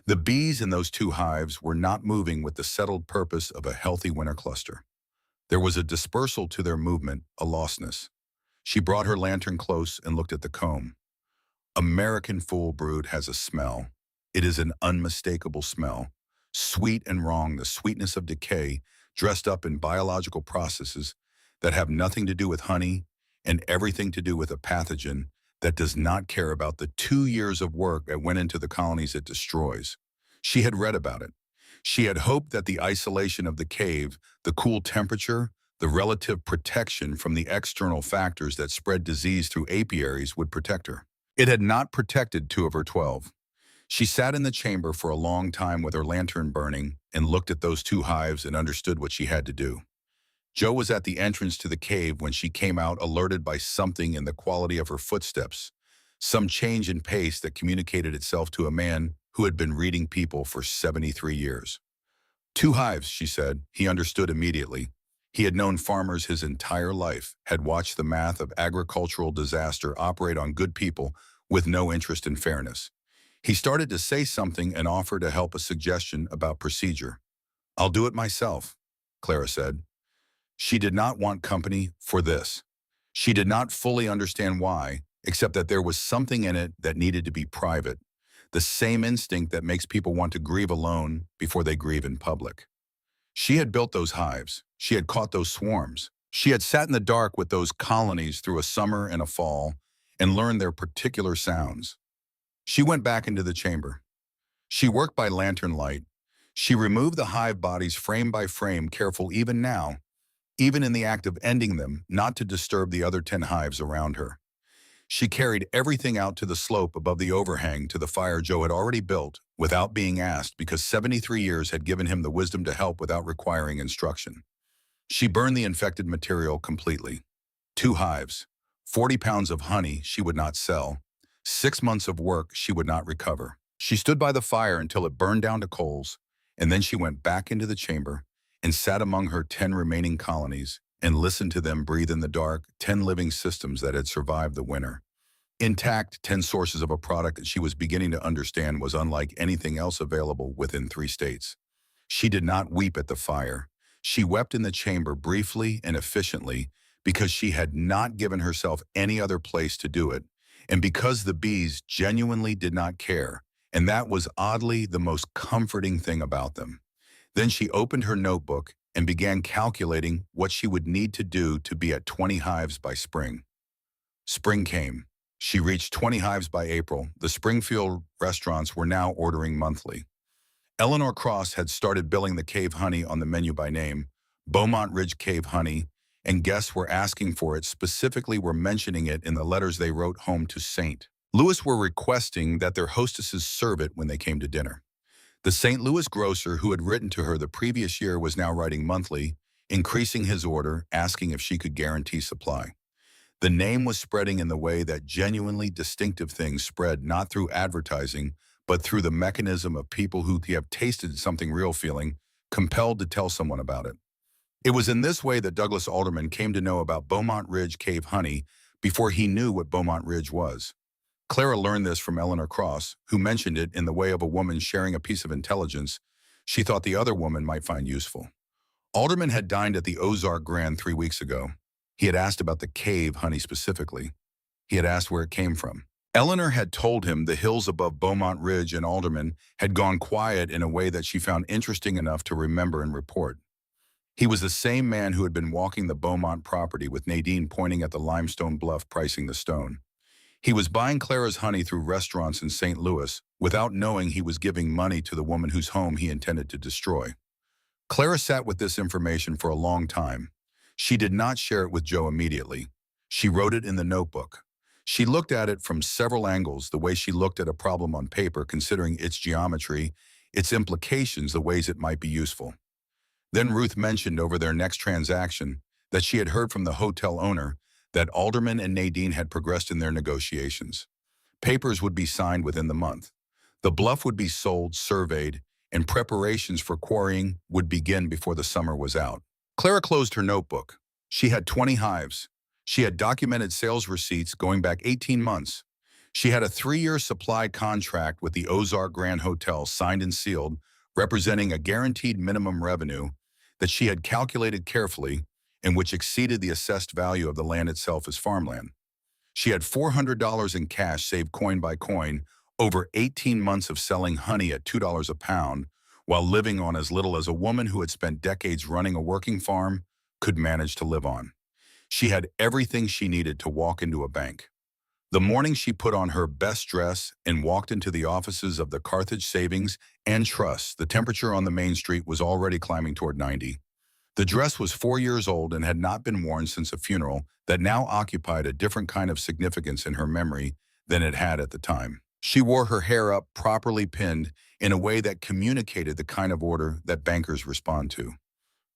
The bees in those 2 hives were not moving with the settled purpose of a healthy winter cluster. There was a dispersal to their movement, a lostness. She brought her lantern close and looked at the comb. American fool brood has a smell. It is an unmistakable smell. Sweet and wrong, the sweetness of decay, dressed up in biological processes that have nothing to do with honey and everything to do with a pathogen that does not care about the 2 years of work that went into the colonies it destroys. She had read about it. She had hoped that the isolation of the cave, the cool temperature, the relative protection from the external factors that spread disease through apiaries would protect her. It had not protected 2 of her 12. She sat in the chamber for a long time with her lantern burning and looked at those 2 hives and understood what she had to do. Joe was at the entrance to the cave when she came out, alerted by something in the quality of her footsteps, some change in pace that communicated itself to a man who had been reading people for 73 years. 2 hives, she said. He understood immediately. He had known farmers his entire life, had watched the math of agricultural disaster operate on good people with no interest in fairness. He started to say something and offer to help, a suggestion about procedure. "I'll do it myself," Clara said. She did not want company for this. She did not fully understand why, except that there was something in it that needed to be private, the same instinct that makes people want to grieve alone before they grieve in public. She had built those hives. She had caught those swarms. She had sat in the dark with those colonies through a summer and a fall and learned their particular sounds. She went back into the chamber. She worked by lantern light. She removed the hive bodies frame by frame, careful even now, even in the act of ending them, not to disturb the other 10 hives around her. She carried everything out to the slope above the overhang to the fire Joe had already built without being asked, because 73 years had given him the wisdom to help without requiring instruction. She burned the infected material completely. 2 hives, 40 pounds of honey she would not sell, 6 months of work she would not recover. She stood by the fire until it burned down to coals, and then she went back into the chamber and sat among her 10 remaining colonies and listened to them breathe in the dark 10 living systems that had survived the winter. Intact 10 sources of a product that she was beginning to understand was unlike anything else available within 3 states. She did not weep at the fire. She wept in the chamber briefly and efficiently because she had not given herself any other place to do it, and because the bees genuinely did not care, and that was oddly the most comforting thing about them. Then she opened her notebook and began calculating what she would need to do to be at 20 hives by spring. Spring came. She reached 20 hives by April. The Springfield restaurants were now ordering monthly. Eleanor Cross had started billing the cave honey on the menu by name, Beaumont Ridge Cave Honey, and guests were asking for it, specifically were mentioning it in the letters they wrote home to St. Louis, were requesting that their hostesses serve it when they came to dinner. The St. Louis grocer who had written to her the previous year was now writing monthly, increasing his order, asking if she could guarantee supply. The name was spreading in the way that genuinely distinctive things spread, not through advertising, but through the mechanism of people who have tasted something real, feeling compelled to tell someone about it. It was in this way that Douglas Alderman came to know about Beaumont Ridge Cave Honey before he knew what Beaumont Ridge was. Clara learned this from Eleanor Cross, who mentioned it in the way of a woman sharing a piece of intelligence she thought the other woman might find useful. Alderman had dined at the Ozark Grand 3 weeks ago. He had asked about the cave honey specifically. He had asked where it came from. Eleanor had told him the hills above Beaumont Ridge and Alderman had gone quiet in a way that she found interesting enough to remember and report. He was the same man who had been walking the Beaumont property with Nadine pointing at the limestone bluff pricing the stone. He was buying Clara's honey through restaurants in St. Louis without knowing he was giving money to the woman whose home he intended to destroy. Clara sat with this information for a long time. She did not share it with Joe immediately. She wrote it in the notebook. She looked at it from several angles, the way she looked at a problem on paper, considering its geometry, its implications, the ways it might be useful. Then Ruth mentioned over their next transaction that she had heard from the hotel owner that Alderman and Nadine had progressed in their negotiations. Papers would be signed within the month. The bluff would be sold, surveyed, and preparations for quarrying would begin before the summer was out. Clara closed her notebook. She had 20 hives. She had documented sales receipts going back 18 months. She had a 3-year supply contract with the Ozark Grand Hotel signed and sealed, representing a guaranteed minimum revenue that she had calculated carefully and which exceeded the assessed value of the land itself as farmland. She had $400 in cash saved coin by coin over 18 months of selling honey at $2 a pound while living on as little as a woman who had spent decades running a working farm could manage to live on. She had everything she needed to walk into a bank. The morning she put on her best dress and walked into the offices of the Carthage Savings and Trust, the temperature on the main street was already climbing toward 90. The dress was 4 years old and had not been worn since a funeral that now occupied a different kind of significance in her memory than it had at the time. She wore her hair up, properly pinned, in a way that communicated the kind of order that bankers respond to.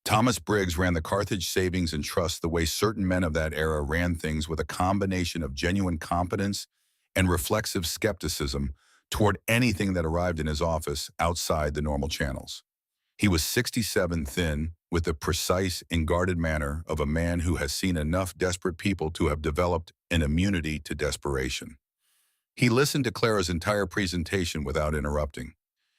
Thomas Briggs ran the Carthage Savings and Trust the way certain men of that era ran things, with a combination of genuine competence and reflexive skepticism toward anything that arrived in his office outside the normal channels. He was 67, thin, with the precise and guarded manner of a man who has seen enough desperate people to have developed an immunity to desperation. He listened to Clara's entire presentation without interrupting.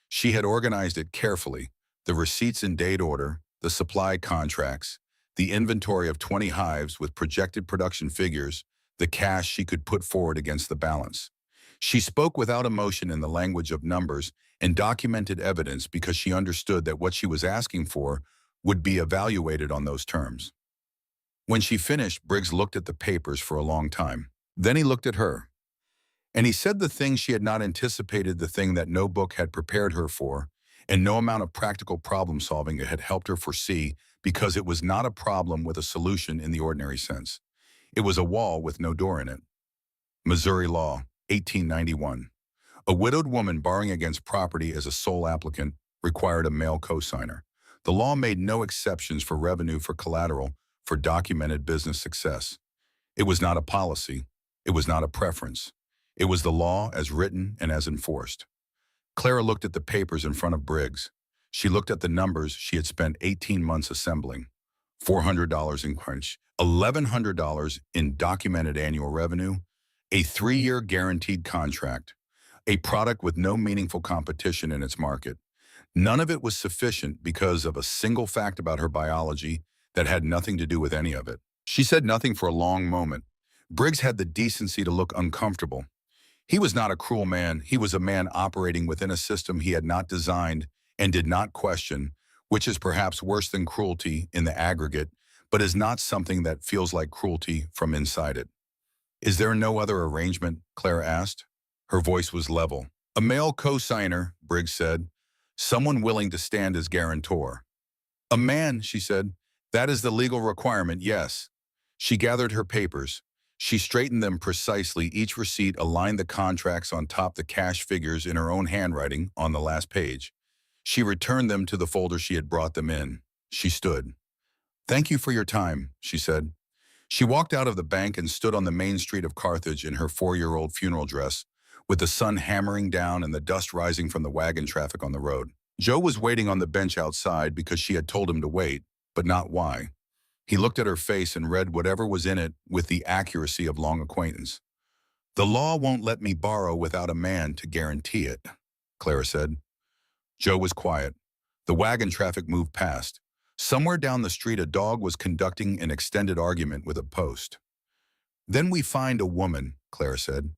She had organized it carefully, the receipts in date order, the supply contracts, the inventory of 20 hives with projected production figures, the cash she could put forward against the balance. She spoke without emotion in the language of numbers and documented evidence because she understood that what she was asking for would be evaluated on those terms. When she finished, Briggs looked at the papers for a long time. Then he looked at her. And he said the thing she had not anticipated, the thing that no book had prepared her for, and no amount of practical problem-solving had helped her foresee, because it was not a problem with a solution in the ordinary sense. It was a wall with no door in it. Missouri law, 1891. A widowed woman borrowing against property as a sole applicant required a male cosigner. The law made no exceptions for revenue for collateral for documented business success. It was not a policy. It was not a preference. It was the law as written and as enforced. Clara looked at the papers in front of Briggs. She looked at the numbers she had spent 18 months assembling. $400 in crunch, $1,100 in documented annual revenue, a 3-year guaranteed contract, a product with no meaningful competition in its market. None of it was sufficient because of a single fact about her biology that had nothing to do with any of it. She said nothing for a long moment. Briggs had the decency to look uncomfortable. He was not a cruel man. He was a man operating within a system he had not designed and did not question, which is perhaps worse than cruelty in the aggregate, but is not something that feels like cruelty from inside it. Is there no other arrangement? Claire asked. Her voice was level. A male co-signer, Briggs said. Someone willing to stand as guarantor. A man, she said. That is the legal requirement, yes. She gathered her papers. She straightened them precisely. Each receipt aligned the contracts on top the cash figures in her own handwriting on the last page. She returned them to the folder she had brought them in. She stood. Thank you for your time, she said. She walked out of the bank and stood on the main street of Carthage in her 4-year-old funeral dress, with the sun hammering down and the dust rising from the wagon traffic on the road. Joe was waiting on the bench outside because she had told him to wait, but not why. He looked at her face and read whatever was in it with the accuracy of long acquaintance. The law won't let me borrow without a man to guarantee it, Clara said. Joe was quiet. The wagon traffic moved past. Somewhere down the street, a dog was conducting an extended argument with a post. Then we find a woman, Clara said.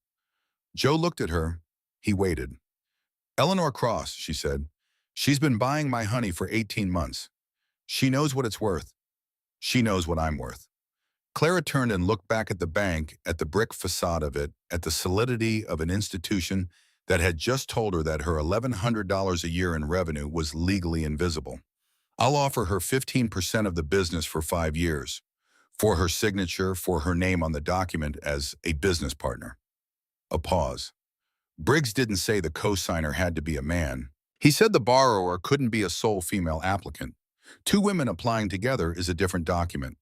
Joe looked at her. He waited. Eleanor Cross, she said. She's been buying my honey for 18 months. She knows what it's worth. She knows what I'm worth. Clara turned and looked back at the bank, at the brick facade of it, at the solidity of an institution that had just told her that her $1,100 a year in revenue was legally invisible. I'll offer her 15% of the business for 5 years, for her signature, for her name on the document as a business partner. A pause. Briggs didn't say the co-signer had to be a man. He said the borrower couldn't be a sole female applicant. 2 women applying together is a different document.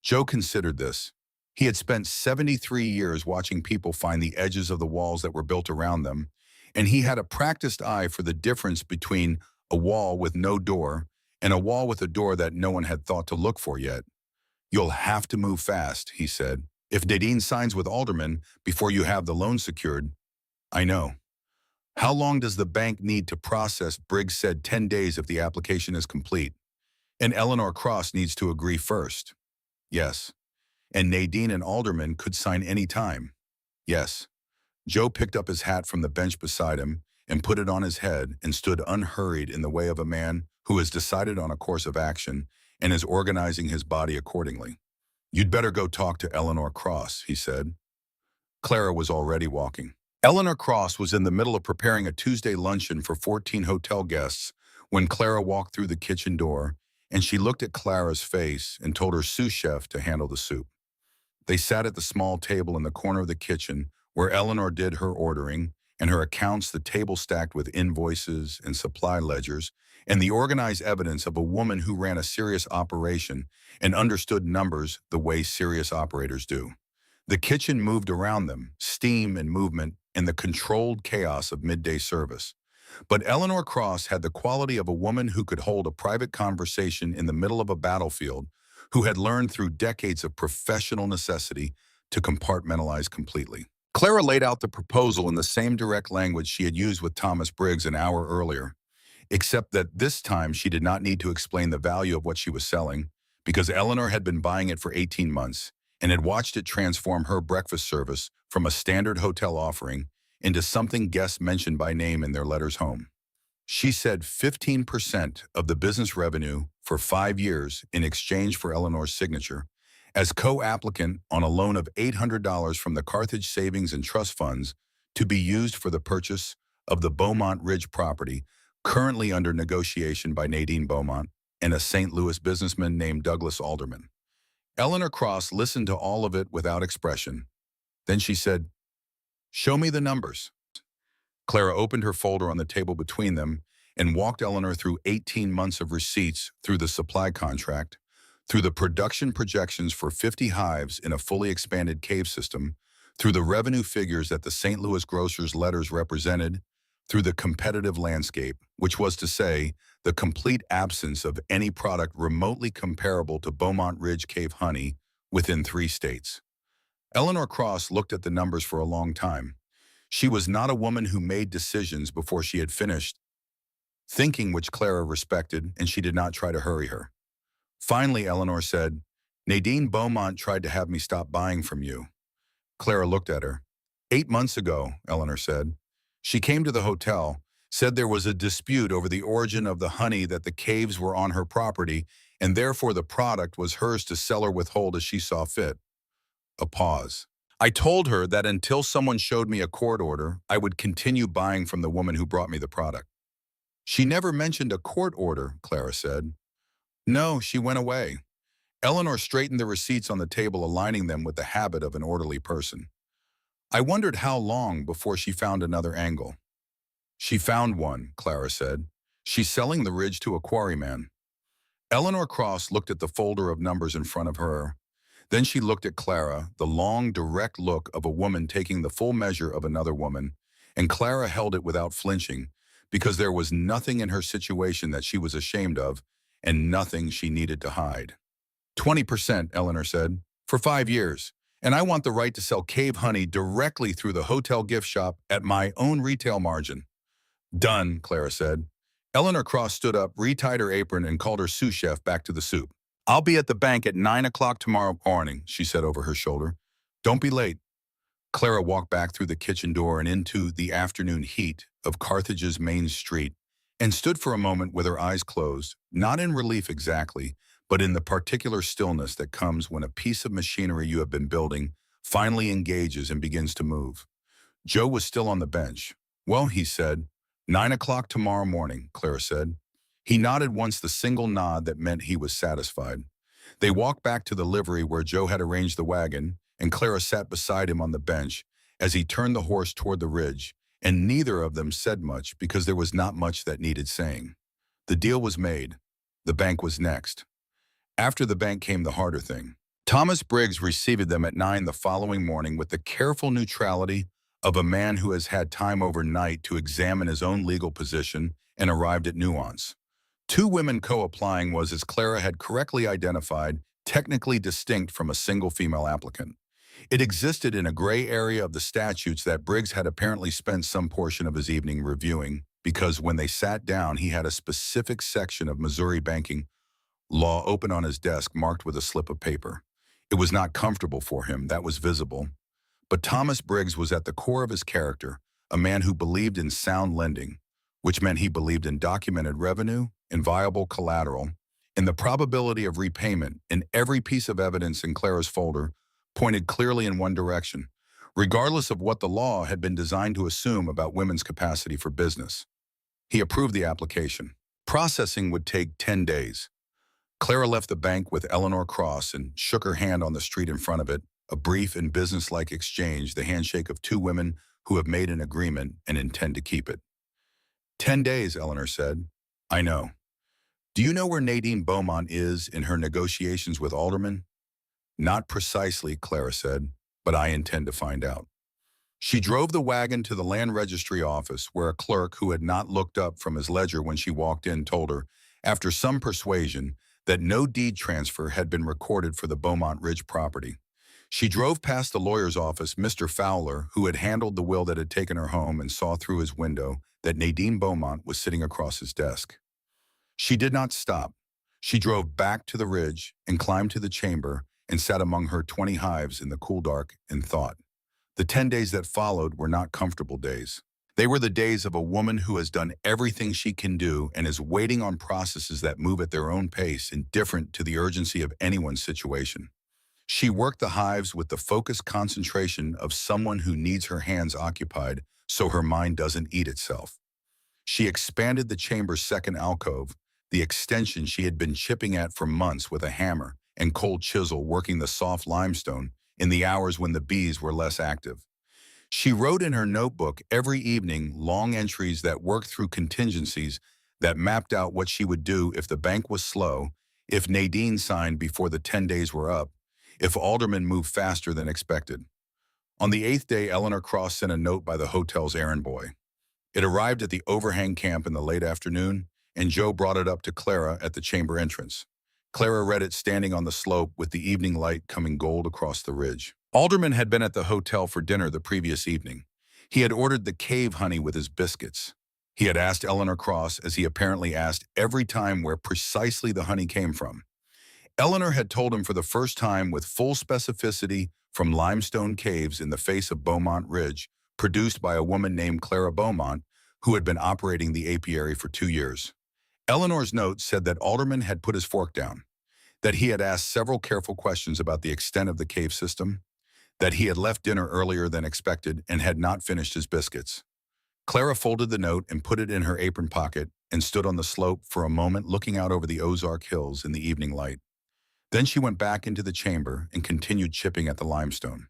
Joe considered this. He had spent 73 years watching people find the edges of the walls that were built around them, and he had a practiced eye for the difference between a wall with no door and a wall with a door that no one had thought to look for yet. You'll have to move fast, he said. If Nadine signs with Alderman before you have the loan secured, I know. How long does the bank need to process? Briggs said 10 days if the application is complete. And Eleanor Cross needs to agree first. Yes. And Nadine and Alderman could sign any time. Yes. Joe picked up his hat from the bench beside him and put it on his head and stood unhurried in the way of a man who has decided on a course of action and is organizing his body accordingly. You'd better go talk to Eleanor Cross, he said. Clara was already walking. Eleanor Cross was in the middle of preparing a Tuesday luncheon for 14 hotel guests when Clara walked through the kitchen door, and she looked at Clara's face and told her sous chef to handle the soup. They sat at the small table in the corner of the kitchen where Eleanor did her ordering and her accounts, the table stacked with invoices and supply ledgers, and the organized evidence of a woman who ran a serious operation and understood numbers the way serious operators do. The kitchen moved around them, steam and movement, and the controlled chaos of midday service. But Eleanor Cross had the quality of a woman who could hold a private conversation in the middle of a battlefield, who had learned through decades of professional necessity to compartmentalize completely. Clara laid out the proposal in the same direct language she had used with Thomas Briggs an hour earlier, except that this time she did not need to explain the value of what she was selling, because Eleanor had been buying it for 18 months and had watched it transform her breakfast service from a standard hotel offering into something guests mentioned by name in their letters home. She said 15% of the business revenue for 5 years in exchange for Eleanor's signature as co-applicant on a loan of $800 from the Carthage Savings and Trust Funds to be used for the purchase of the Beaumont Ridge property currently under negotiation by Nadine Beaumont and a St. Louis businessman named Douglas Alderman. Eleanor Cross listened to all of it without expression. Then she said, "Show me the numbers." Clara opened her folder on the table between them and walked Eleanor through 18 months of receipts through the supply contract, through the production projections for 50 hives in a fully expanded cave system, through the revenue figures that the St. Louis grocers' letters represented, through the competitive landscape, which was to say, the complete absence of any product remotely comparable to Beaumont Ridge Cave honey within 3 states. Eleanor Cross looked at the numbers for a long time. She was not a woman who made decisions before she had finished thinking, which Clara respected, and she did not try to hurry her. Finally, Eleanor said, "Nadine Beaumont tried to have me stop buying from you." Clara looked at her. 8 months ago, Eleanor said. She came to the hotel, said there was a dispute over the origin of the honey, that the caves were on her property, and therefore the product was hers to sell or withhold as she saw fit. A pause. I told her that until someone showed me a court order, I would continue buying from the woman who brought me the product. She never mentioned a court order, Clara said. No, she went away. Eleanor straightened the receipts on the table, aligning them with the habit of an orderly person. I wondered how long before she found another angle. She found one, Clara said. She's selling the ridge to a quarryman. Eleanor Cross looked at the folder of numbers in front of her. Then she looked at Clara, the long, direct look of a woman taking the full measure of another woman, and Clara held it without flinching, because there was nothing in her situation that she was ashamed of, and nothing she needed to hide. 20%, Eleanor said, for 5 years, and I want the right to sell cave honey directly through the hotel gift shop at my own retail margin. Done, Clara said. Eleanor Cross stood up, retied her apron, and called her sous chef back to the soup. I'll be at the bank at 9 o'clock tomorrow morning, she said over her shoulder. Don't be late. Clara walked back through the kitchen door and into the afternoon heat of Carthage's main street and stood for a moment with her eyes closed, not in relief exactly, but in the particular stillness that comes when a piece of machinery you have been building finally engages and begins to move. Joe was still on the bench. Well, he said. 9 o'clock tomorrow morning, Clara said. He nodded once, the single nod that meant he was satisfied. They walked back to the livery where Joe had arranged the wagon, and Clara sat beside him on the bench as he turned the horse toward the ridge, and neither of them said much because there was not much that needed saying. The deal was made. The bank was next. After the bank came the harder thing. Thomas Briggs received them at 9 the following morning with the careful neutrality of a man who has had time overnight to examine his own legal position and arrived at nuance. 2 women co-applying was, as Clara had correctly identified, technically distinct from a single female applicant. It existed in a gray area of the statutes that Briggs had apparently spent some portion of his evening reviewing, because when they sat down he had a specific section of Missouri banking law open on his desk marked with a slip of paper. It was not comfortable for him, that was visible. But Thomas Briggs was at the core of his character, a man who believed in sound lending, which meant he believed in documented revenue, in viable collateral, in the probability of repayment, and every piece of evidence in Clara's folder pointed clearly in one direction, regardless of what the law had been designed to assume about women's capacity for business. He approved the application. Processing would take 10 days. Clara left the bank with Eleanor Cross and shook her hand on the street in front of it, a brief and businesslike exchange, the handshake of 2 women who have made an agreement and intend to keep it. 10 days, Eleanor said. I know. Do you know where Nadine Beaumont is in her negotiations with aldermen? Not precisely, Clara said, but I intend to find out. She drove the wagon to the land registry office, where a clerk who had not looked up from his ledger when she walked in told her, after some persuasion, that no deed transfer had been recorded for the Beaumont Ridge property. She drove past the lawyer's office, Mr. Fowler, who had handled the will that had taken her home, and saw through his window that Nadine Beaumont was sitting across his desk. She did not stop. She drove back to the ridge and climbed to the chamber and sat among her 20 hives in the cool dark and thought. The 10 days that followed were not comfortable days. They were the days of a woman who has done everything she can do and is waiting on processes that move at their own pace, indifferent to the urgency of anyone's situation. She worked the hives with the focused concentration of someone who needs her hands occupied so her mind doesn't eat itself. She expanded the chamber's second alcove, the extension she had been chipping at for months with a hammer and cold chisel, working the soft limestone in the hours when the bees were less active. She wrote in her notebook every evening long entries that worked through contingencies, that mapped out what she would do if the bank was slow, if Nadine signed before the 10 days were up, if Alderman moved faster than expected. On the 8th day, Eleanor Cross sent a note by the hotel's errand boy. It arrived at the overhang camp in the late afternoon, and Joe brought it up to Clara at the chamber entrance. Clara read it standing on the slope with the evening light coming gold across the ridge. Alderman had been at the hotel for dinner the previous evening. He had ordered the cave honey with his biscuits. He had asked Eleanor Cross, as he apparently asked every time, where precisely the honey came from. Eleanor had told him for the first time with full specificity from limestone caves in the face of Beaumont Ridge, produced by a woman named Clara Beaumont, who had been operating the apiary for 2 years. Eleanor's note said that Alderman had put his fork down, that he had asked several careful questions about the extent of the cave system, that he had left dinner earlier than expected and had not finished his biscuits. Clara folded the note and put it in her apron pocket and stood on the slope for a moment looking out over the Ozark Hills in the evening light. Then she went back into the chamber and continued chipping at the limestone.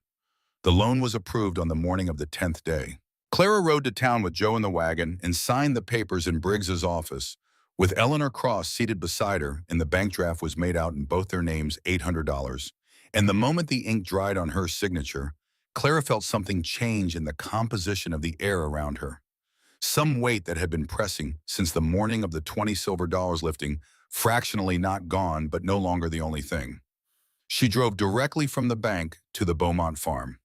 The loan was approved on the morning of the 10th day. Clara rode to town with Joe in the wagon and signed the papers in Briggs's office, with Eleanor Cross seated beside her, and the bank draft was made out in both their names, $800. And the moment the ink dried on her signature, Clara felt something change in the composition of the air around her. Some weight that had been pressing since the morning of the 20 silver dollars lifting, fractionally not gone, but no longer the only thing. She drove directly from the bank to the Beaumont farm.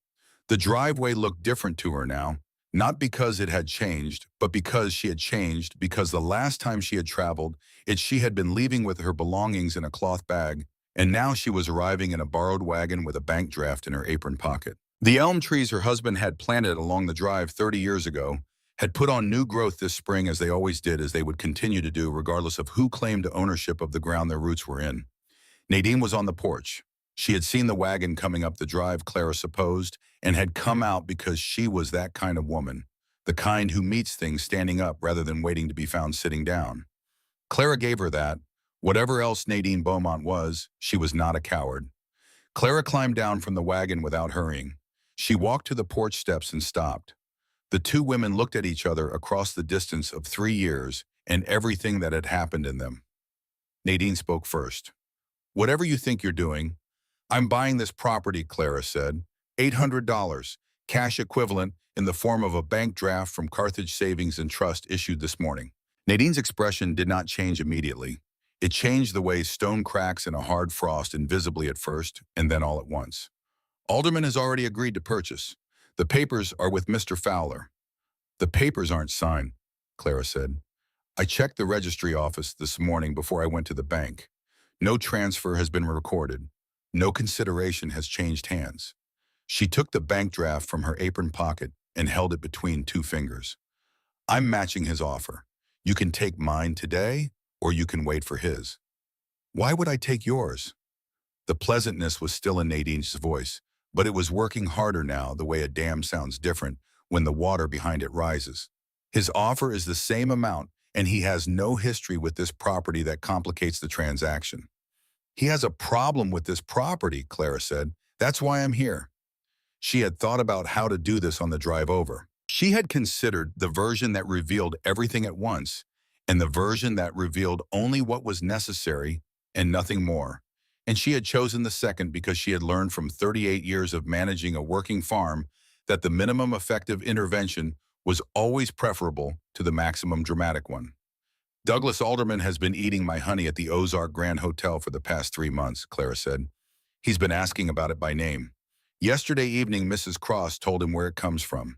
The driveway looked different to her now, not because it had changed, but because she had changed, because the last time she had traveled, she had been leaving with her belongings in a cloth bag, and now she was arriving in a borrowed wagon with a bank draft in her apron pocket. The elm trees her husband had planted along the drive 30 years ago had put on new growth this spring, as they always did, as they would continue to do regardless of who claimed ownership of the ground their roots were in. Nadine was on the porch. She had seen the wagon coming up the drive, Clara supposed, and had come out because she was that kind of woman, the kind who meets things standing up rather than waiting to be found sitting down. Clara gave her that. Whatever else Nadine Beaumont was, she was not a coward. Clara climbed down from the wagon without hurrying. She walked to the porch steps and stopped. The two women looked at each other across the distance of 3 years and everything that had happened in them. Nadine spoke first. "Whatever you think you're doing, I'm buying this property," Clara said. $800, cash equivalent, in the form of a bank draft from Carthage Savings and Trust issued this morning. Nadine's expression did not change immediately. It changed the way stone cracks in a hard frost, invisibly at first, and then all at once. "Alderman has already agreed to purchase. The papers are with Mr. Fowler." "The papers aren't signed," Clara said. "I checked the registry office this morning before I went to the bank. No transfer has been recorded. No consideration has changed hands." She took the bank draft from her apron pocket and held it between 2 fingers. "I'm matching his offer. You can take mine today, or you can wait for his." "Why would I take yours?" The pleasantness was still in Nadine's voice, but it was working harder now, the way a dam sounds different when the water behind it rises. "His offer is the same amount, and he has no history with this property that complicates the transaction." "He has a problem with this property," Clara said. "That's why I'm here." She had thought about how to do this on the drive over. She had considered the version that revealed everything at once, and the version that revealed only what was necessary and nothing more. And she had chosen the second because she had learned from 38 years of managing a working farm that the minimum effective intervention was always preferable to the maximum dramatic one. "Douglas Alderman has been eating my honey at the Ozark Grand Hotel for the past 3 months," Clara said. "He's been asking about it by name. Yesterday evening, Mrs. Cross told him where it comes from.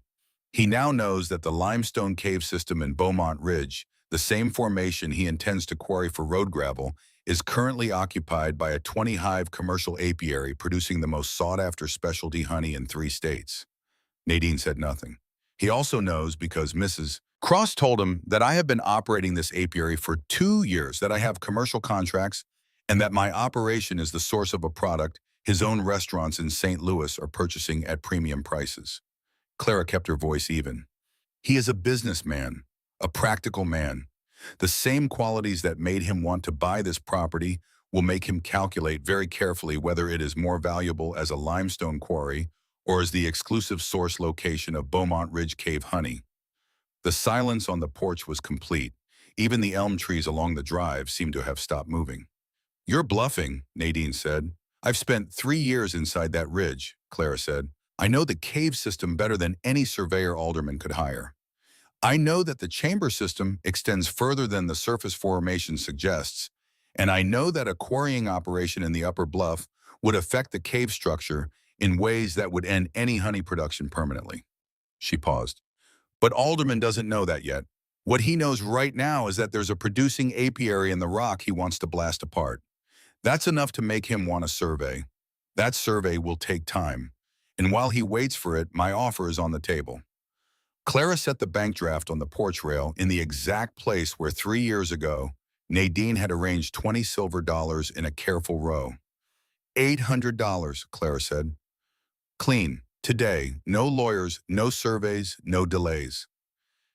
He now knows that the limestone cave system in Beaumont Ridge, the same formation he intends to quarry for road gravel, is currently occupied by a 20-hive commercial apiary producing the most sought-after specialty honey in 3 states. Nadine said nothing. "He also knows because Mrs. Cross told him that I have been operating this apiary for 2 years, that I have commercial contracts, and that my operation is the source of a product his own restaurants in St. Louis are purchasing at premium prices." Clara kept her voice even. "He is a businessman, a practical man. The same qualities that made him want to buy this property will make him calculate very carefully whether it is more valuable as a limestone quarry or as the exclusive source location of Beaumont Ridge Cave honey." The silence on the porch was complete. Even the elm trees along the drive seemed to have stopped moving. You're bluffing, Nadine said. I've spent 3 years inside that ridge, Clara said. I know the cave system better than any surveyor alderman could hire. I know that the chamber system extends further than the surface formation suggests, and I know that a quarrying operation in the upper bluff would affect the cave structure in ways that would end any honey production permanently. She paused. But Alderman doesn't know that yet. What he knows right now is that there's a producing apiary in the rock he wants to blast apart. That's enough to make him want a survey. That survey will take time. And while he waits for it, my offer is on the table. Clara set the bank draft on the porch rail in the exact place where 3 years ago, Nadine had arranged 20 silver dollars in a careful row. $800, Clara said. Clean, today, no lawyers, no surveys, no delays.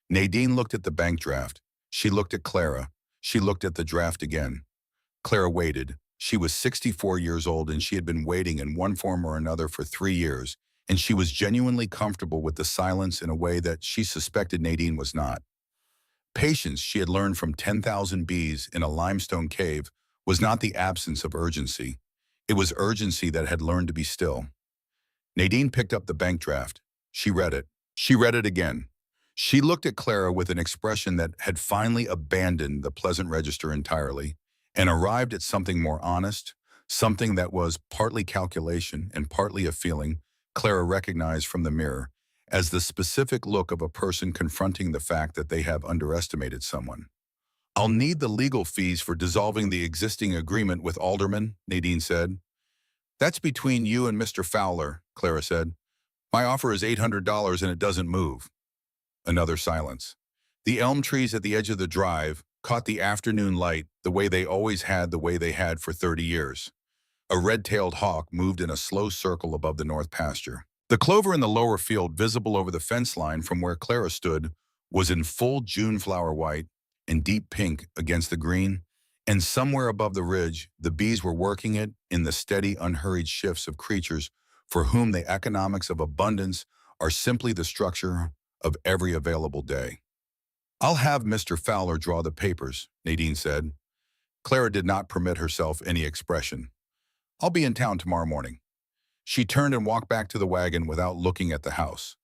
Nadine looked at the bank draft. She looked at Clara. She looked at the draft again. Clara waited. She was 64 years old and she had been waiting in one form or another for 3 years, and she was genuinely comfortable with the silence in a way that she suspected Nadine was not. Patience she had learned from 10,000 bees in a limestone cave was not the absence of urgency. It was urgency that had learned to be still. Nadine picked up the bank draft. She read it. She read it again. She looked at Clara with an expression that had finally abandoned the pleasant register entirely and arrived at something more honest, something that was partly calculation and partly a feeling Clara recognized from the mirror as the specific look of a person confronting the fact that they have underestimated someone. I'll need the legal fees for dissolving the existing agreement with Alderman, Nadine said. That's between you and Mr. Fowler, Clara said. My offer is $800 and it doesn't move. Another silence. The elm trees at the edge of the drive caught the afternoon light the way they always had, the way they had for 30 years. A red-tailed hawk moved in a slow circle above the north pasture. The clover in the lower field, visible over the fence line from where Clara stood, was in full June flower white and deep pink against the green, and somewhere above the ridge, the bees were working it in the steady, unhurried shifts of creatures for whom the economics of abundance are simply the structure of every available day. I'll have Mr. Fowler draw the papers, Nadine said. Clara did not permit herself any expression. I'll be in town tomorrow morning. She turned and walked back to the wagon without looking at the house.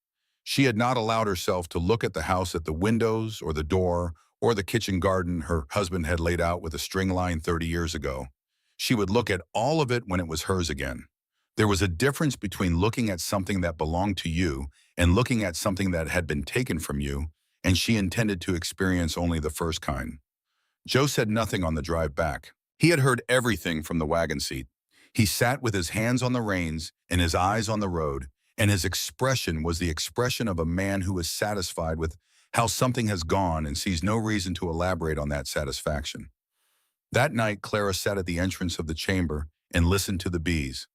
She had not allowed herself to look at the house, at the windows or the door or the kitchen garden her husband had laid out with a string line 30 years ago. She would look at all of it when it was hers again. There was a difference between looking at something that belonged to you and looking at something that had been taken from you, and she intended to experience only the first kind. Joe said nothing on the drive back. He had heard everything from the wagon seat. He sat with his hands on the reins and his eyes on the road, and his expression was the expression of a man who is satisfied with how something has gone and sees no reason to elaborate on that satisfaction. That night, Clara sat at the entrance of the chamber and listened to the bees.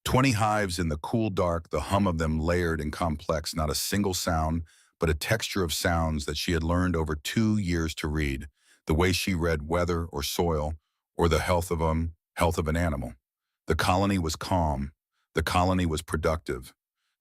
20 hives in the cool dark, the hum of them layered and complex, not a single sound, but a texture of sounds that she had learned over 2 years to read, the way she read weather or soil or the health of an animal. The colony was calm. The colony was productive.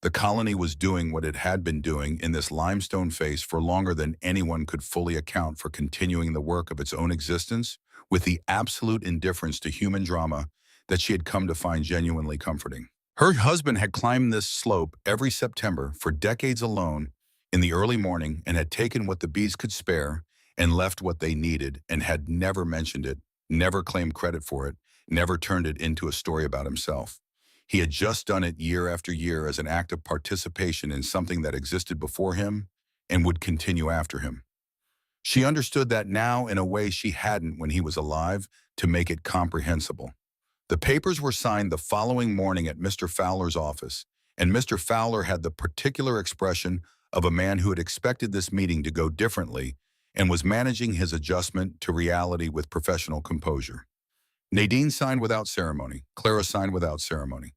The colony was doing what it had been doing in this limestone face for longer than anyone could fully account for, continuing the work of its own existence with the absolute indifference to human drama that she had come to find genuinely comforting. Her husband had climbed this slope every September for decades alone in the early morning and had taken what the bees could spare and left what they needed and had never mentioned it, never claimed credit for it, never turned it into a story about himself. He had just done it year after year as an act of participation in something that existed before him and would continue after him. She understood that now in a way she hadn't when he was alive, to make it comprehensible. The papers were signed the following morning at Mr. Fowler's office, and Mr. Fowler had the particular expression of a man who had expected this meeting to go differently and was managing his adjustment to reality with professional composure. Nadine signed without ceremony. Clara signed without ceremony.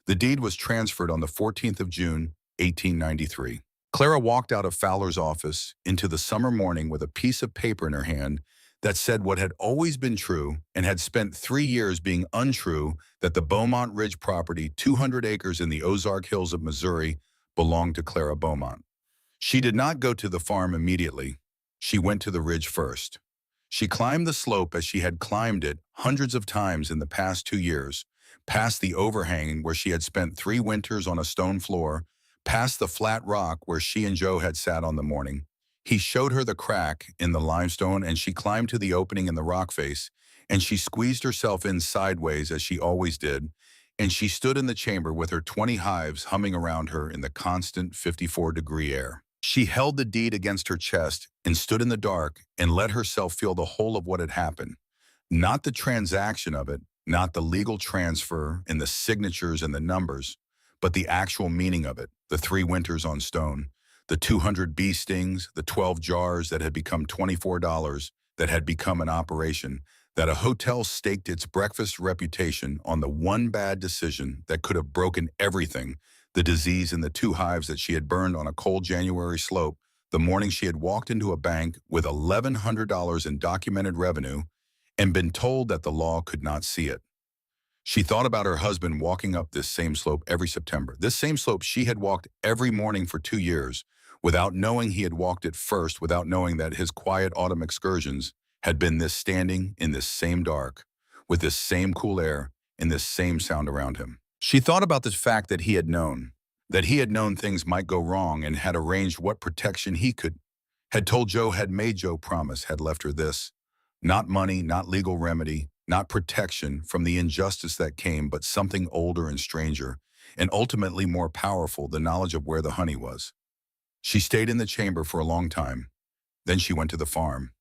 The deed was transferred on the 14th of June, 1893. Clara walked out of Fowler's office into the summer morning with a piece of paper in her hand that said what had always been true and had spent 3 years being untrue, that the Beaumont Ridge property, 200 acres in the Ozark Hills of Missouri, belonged to Clara Beaumont. She did not go to the farm immediately. She went to the ridge first. She climbed the slope as she had climbed it hundreds of times in the past 2 years, past the overhang where she had spent 3 winters on a stone floor, past the flat rock where she and Joe had sat on the morning. He showed her the crack in the limestone, and she climbed to the opening in the rock face, and she squeezed herself in sideways as she always did, and she stood in the chamber with her 20 hives humming around her in the constant 54-degree air. She held the deed against her chest and stood in the dark and let herself feel the whole of what had happened. Not the transaction of it, not the legal transfer and the signatures and the numbers, but the actual meaning of it, the 3 winters on stone, the 200 bee stings, the 12 jars that had become $24, that had become an operation, that a hotel staked its breakfast reputation on the one bad decision that could have broken everything, the disease in the 2 hives that she had burned on a cold January slope the morning she had walked into a bank with $1,100 in documented revenue and been told that the law could not see it. She thought about her husband walking up this same slope every September, this same slope she had walked every morning for 2 years, without knowing he had walked it first, without knowing that his quiet autumn excursions had been this standing in this same dark, with this same cool air and this same sound around him. She thought about the fact that he had known things might go wrong and had arranged what protection he could, had told Joe, had made Joe promise, had left her this. Not money, not legal remedy, not protection from the injustice that came, but something older and stranger, and ultimately more powerful, the knowledge of where the honey was. She stayed in the chamber for a long time. Then she went to the farm.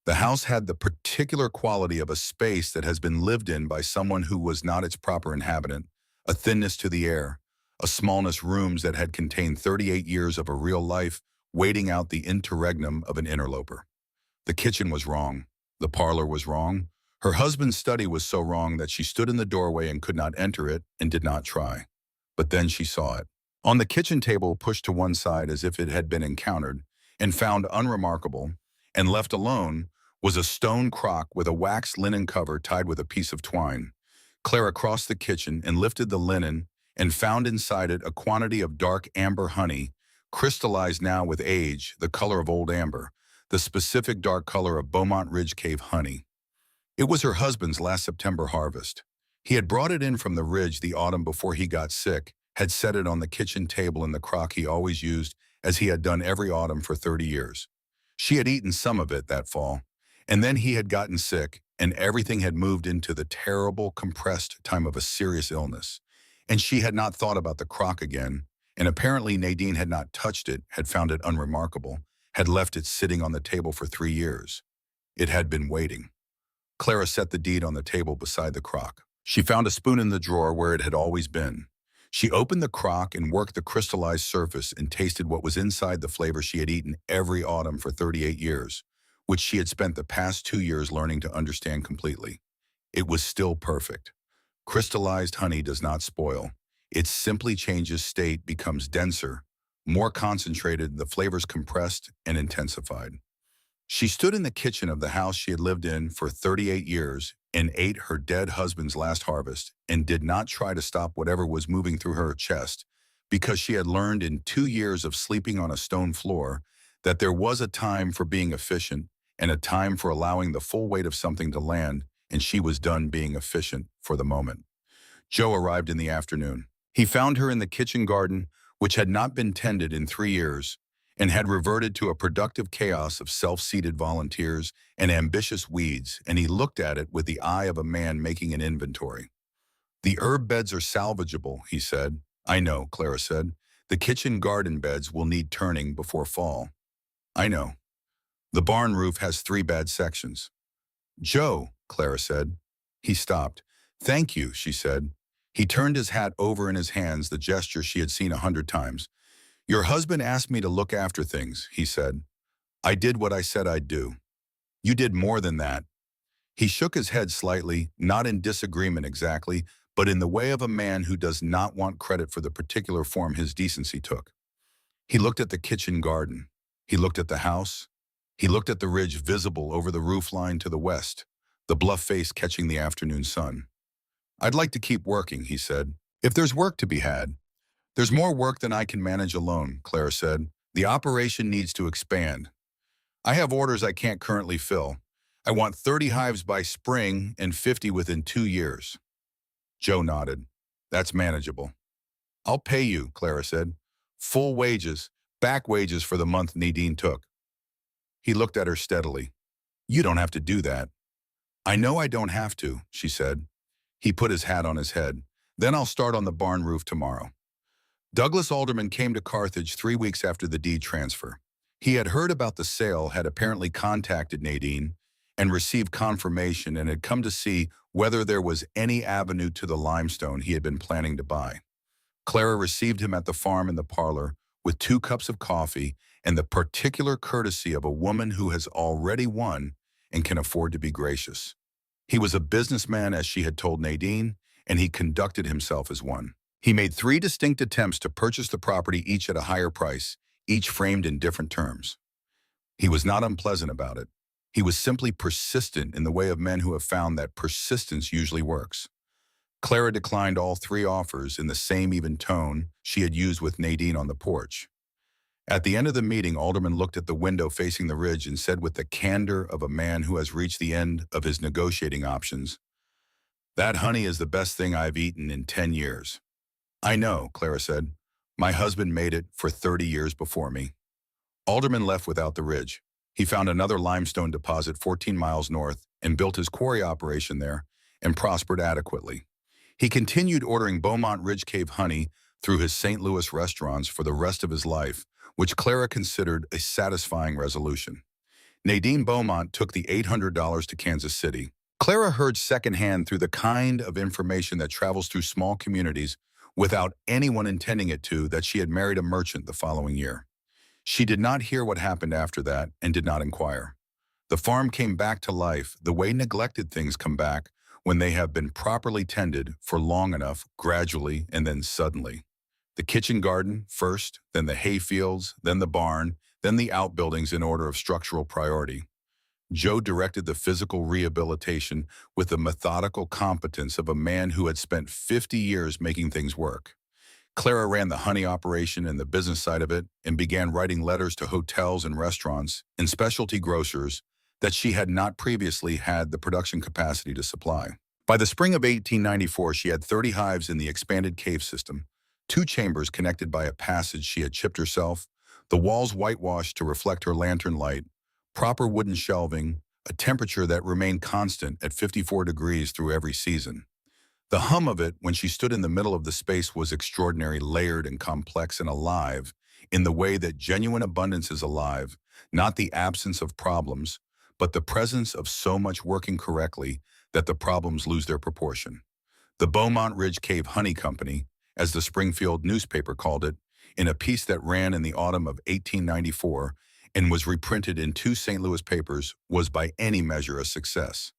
The house had the particular quality of a space that has been lived in by someone who was not its proper inhabitant, a thinness to the air, a smallness, rooms that had contained 38 years of a real life waiting out the interregnum of an interloper. The kitchen was wrong. The parlor was wrong. Her husband's study was so wrong that she stood in the doorway and could not enter it and did not try. But then she saw it. On the kitchen table, pushed to one side as if it had been encountered and found unremarkable and left alone, was a stone crock with a waxed linen cover tied with a piece of twine. Clara crossed the kitchen and lifted the linen and found inside it a quantity of dark amber honey, crystallized now with age, the color of old amber, the specific dark color of Beaumont Ridge Cave honey. It was her husband's last September harvest. He had brought it in from the ridge the autumn before he got sick, had set it on the kitchen table in the crock he always used, as he had done every autumn for 30 years. She had eaten some of it that fall, and then he had gotten sick, and everything had moved into the terrible, compressed time of a serious illness. And she had not thought about the crock again, and apparently Nadine had not touched it, had found it unremarkable, had left it sitting on the table for 3 years. It had been waiting. Clara set the deed on the table beside the crock. She found a spoon in the drawer where it had always been. She opened the crock and worked the crystallized surface and tasted what was inside the flavor she had eaten every autumn for 38 years, which she had spent the past 2 years learning to understand completely. It was still perfect. Crystallized honey does not spoil. It simply changes state, becomes denser, more concentrated, the flavors compressed and intensified. She stood in the kitchen of the house she had lived in for 38 years and ate her dead husband's last harvest and did not try to stop whatever was moving through her chest, because she had learned in 2 years of sleeping on a stone floor that there was a time for being efficient and a time for allowing the full weight of something to land, and she was done being efficient for the moment. Joe arrived in the afternoon. He found her in the kitchen garden, which had not been tended in 3 years, and had reverted to a productive chaos of self-seated volunteers and ambitious weeds, and he looked at it with the eye of a man making an inventory. "The herb beds are salvageable," he said. "I know," Clara said. "The kitchen garden beds will need turning before fall." "I know. The barn roof has 3 bad sections." "Joe," Clara said. He stopped. "Thank you," she said. He turned his hat over in his hands, the gesture she had seen 100 times. "Your husband asked me to look after things," he said. "I did what I said I'd do." "You did more than that." He shook his head slightly, not in disagreement exactly, but in the way of a man who does not want credit for the particular form his decency took. He looked at the kitchen garden. He looked at the house. He looked at the ridge visible over the roofline to the west, the bluff face catching the afternoon sun. "I'd like to keep working," he said. "If there's work to be had." "There's more work than I can manage alone," Clara said. "The operation needs to expand. I have orders I can't currently fill. I want 30 hives by spring and 50 within 2 years. Joe nodded. That's manageable. I'll pay you, Clara said. Full wages, back wages for the month Nadine took. He looked at her steadily. You don't have to do that. I know I don't have to, she said. He put his hat on his head. Then I'll start on the barn roof tomorrow. Douglas Alderman came to Carthage 3 weeks after the deed transfer. He had heard about the sale, had apparently contacted Nadine, and received confirmation and had come to see whether there was any avenue to the limestone he had been planning to buy. Clara received him at the farm in the parlor with 2 cups of coffee and the particular courtesy of a woman who has already won and can afford to be gracious. He was a businessman, as she had told Nadine, and he conducted himself as one. He made 3 distinct attempts to purchase the property, each at a higher price, each framed in different terms. He was not unpleasant about it. He was simply persistent in the way of men who have found that persistence usually works. Clara declined all 3 offers in the same even tone she had used with Nadine on the porch. At the end of the meeting, Alderman looked at the window facing the ridge and said with the candor of a man who has reached the end of his negotiating options, "That honey is the best thing I've eaten in 10 years. I know," Clara said. "My husband made it for 30 years before me." Alderman left without the ridge. He found another limestone deposit 14 miles north and built his quarry operation there and prospered adequately. He continued ordering Beaumont Ridge Cave honey through his St. Louis restaurants for the rest of his life, which Clara considered a satisfying resolution. Nadine Beaumont took the $800 to Kansas City. Clara heard secondhand through the kind of information that travels through small communities without anyone intending it to that she had married a merchant the following year. She did not hear what happened after that and did not inquire. The farm came back to life the way neglected things come back when they have been properly tended for long enough, gradually and then suddenly. The kitchen garden first, then the hay fields, then the barn, then the outbuildings in order of structural priority. Joe directed the physical rehabilitation with the methodical competence of a man who had spent 50 years making things work. Clara ran the honey operation and the business side of it and began writing letters to hotels and restaurants and specialty grocers that she had not previously had the production capacity to supply. By the spring of 1894, she had 30 hives in the expanded cave system, 2 chambers connected by a passage she had chipped herself, the walls whitewashed to reflect her lantern light, proper wooden shelving, a temperature that remained constant at 54 degrees through every season. The hum of it when she stood in the middle of the space was extraordinary, layered and complex and alive in the way that genuine abundance is alive, not the absence of problems, but the presence of so much working correctly that the problems lose their proportion. The Beaumont Ridge Cave Honey Company, as the Springfield newspaper called it, in a piece that ran in the autumn of 1894 and was reprinted in 2 St. Louis papers, was by any measure a success.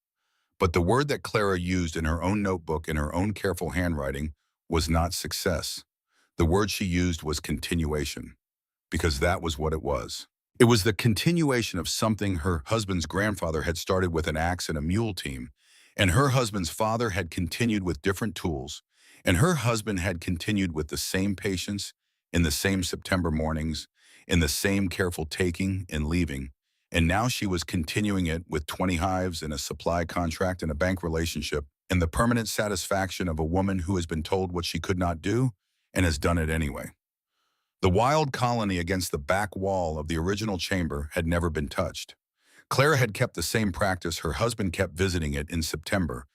But the word that Clara used in her own notebook in her own careful handwriting was not success. The word she used was continuation, because that was what it was. It was the continuation of something her husband's grandfather had started with an axe and a mule team, and her husband's father had continued with different tools, and her husband had continued with the same patience, in the same September mornings, in the same careful taking and leaving, and now she was continuing it with 20 hives and a supply contract and a bank relationship and the permanent satisfaction of a woman who has been told what she could not do and has done it anyway. The wild colony against the back wall of the original chamber had never been touched. Clara had kept the same practice. Her husband kept visiting it in September,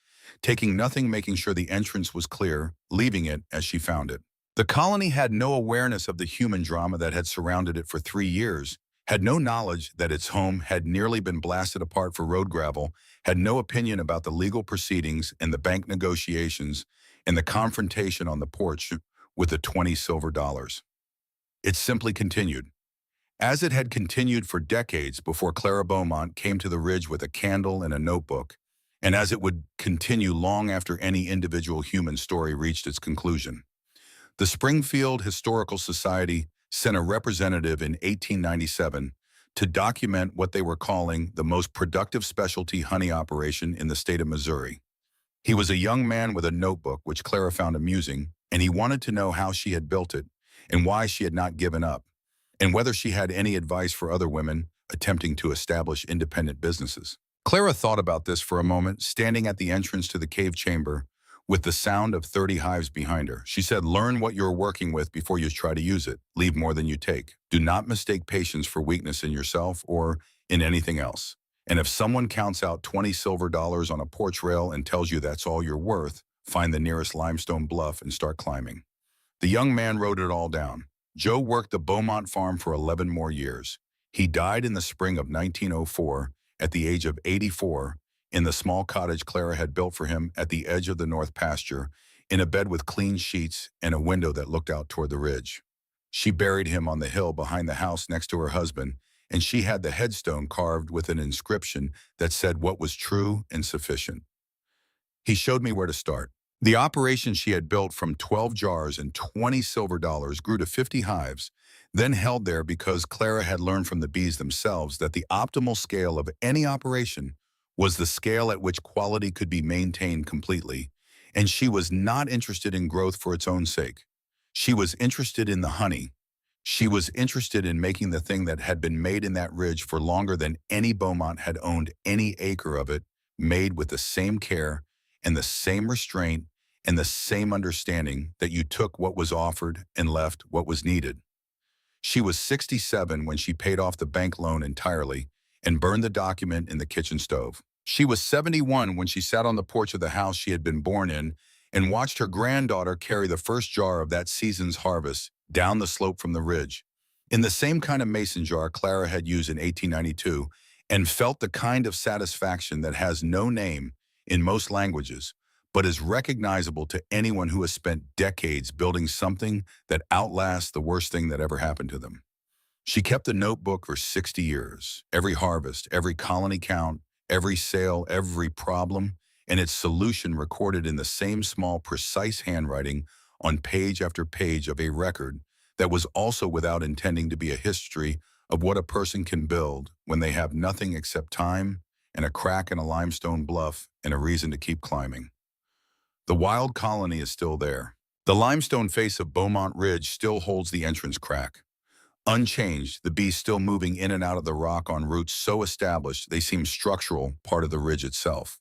taking nothing, making sure the entrance was clear, leaving it as she found it. The colony had no awareness of the human drama that had surrounded it for 3 years, had no knowledge that its home had nearly been blasted apart for road gravel, had no opinion about the legal proceedings and the bank negotiations and the confrontation on the porch with the 20 silver dollars. It simply continued, as it had continued for decades before Clara Beaumont came to the ridge with a candle and a notebook, and as it would continue long after any individual human story reached its conclusion. The Springfield Historical Society sent a representative in 1897 to document what they were calling the most productive specialty honey operation in the state of Missouri. He was a young man with a notebook, which Clara found amusing, and he wanted to know how she had built it and why she had not given up, and whether she had any advice for other women attempting to establish independent businesses. Clara thought about this for a moment, standing at the entrance to the cave chamber with the sound of 30 hives behind her. She said, learn what you're working with before you try to use it. Leave more than you take. Do not mistake patience for weakness in yourself or in anything else. And if someone counts out 20 silver dollars on a porch rail and tells you that's all you're worth, find the nearest limestone bluff and start climbing. The young man wrote it all down. Joe worked the Beaumont farm for 11 more years. He died in the spring of 1904 at the age of 84 in the small cottage Clara had built for him at the edge of the north pasture, in a bed with clean sheets and a window that looked out toward the ridge. She buried him on the hill behind the house next to her husband, and she had the headstone carved with an inscription that said what was true and sufficient. He showed me where to start. The operation she had built from 12 jars and 20 silver dollars grew to 50 hives, then held there because Clara had learned from the bees themselves that the optimal scale of any operation was the scale at which quality could be maintained completely, and she was not interested in growth for its own sake. She was interested in the honey. She was interested in making the thing that had been made in that ridge for longer than any Beaumont had owned any acre of it, made with the same care and the same restraint and the same understanding that you took what was offered and left what was needed. She was 67 when she paid off the bank loan entirely and burned the document in the kitchen stove. She was 71 when she sat on the porch of the house she had been born in and watched her granddaughter carry the first jar of that season's harvest down the slope from the ridge, in the same kind of mason jar Clara had used in 1892, and felt the kind of satisfaction that has no name in most languages, but is recognizable to anyone who has spent decades building something that outlasts the worst thing that ever happened to them. She kept the notebook for 60 years, every harvest, every colony count, every sale, every problem, and its solution recorded in the same small, precise handwriting on page after page of a record that was also without intending to be a history of what a person can build when they have nothing except time and a crack in a limestone bluff and a reason to keep climbing. The wild colony is still there. The limestone face of Beaumont Ridge still holds the entrance crack. Unchanged, the bees still moving in and out of the rock on routes so established they seem structural, part of the ridge itself.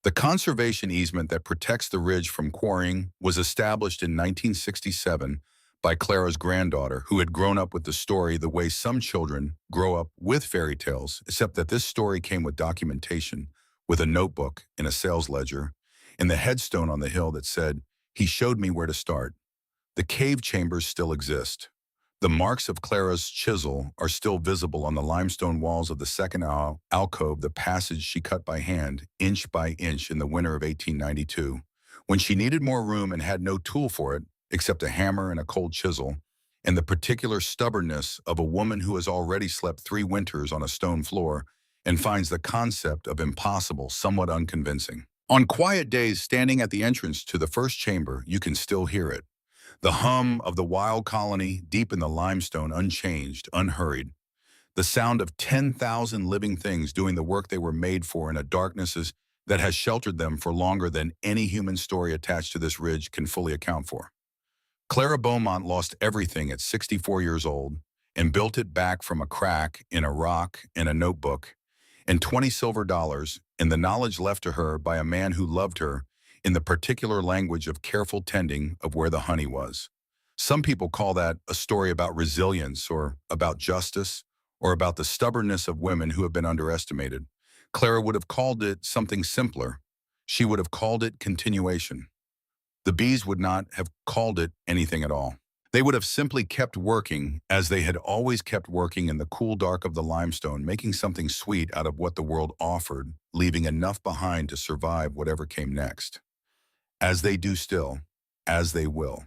The conservation easement that protects the ridge from quarrying was established in 1967 by Clara's granddaughter, who had grown up with the story the way some children grow up with fairy tales, except that this story came with documentation, with a notebook and a sales ledger, and the headstone on the hill that said, "He showed me where to start." The cave chambers still exist. The marks of Clara's chisel are still visible on the limestone walls of the second alcove, the passage she cut by hand, inch by inch, in the winter of 1892, when she needed more room and had no tool for it except a hammer and a cold chisel, and the particular stubbornness of a woman who has already slept 3 winters on a stone floor and finds the concept of impossible somewhat unconvincing. On quiet days, standing at the entrance to the first chamber, you can still hear it. The hum of the wild colony deep in the limestone, unchanged, unhurried. The sound of 10,000 living things doing the work they were made for in a darkness that has sheltered them for longer than any human story attached to this ridge can fully account for. Clara Beaumont lost everything at 64 years old and built it back from a crack in a rock and a notebook and 20 silver dollars and the knowledge left to her by a man who loved her in the particular language of careful tending of where the honey was. Some people call that a story about resilience or about justice or about the stubbornness of women who have been underestimated. Clara would have called it something simpler. She would have called it continuation. The bees would not have called it anything at all. They would have simply kept working as they had always kept working in the cool dark of the limestone, making something sweet out of what the world offered, leaving enough behind to survive whatever came next. As they do still, as they will.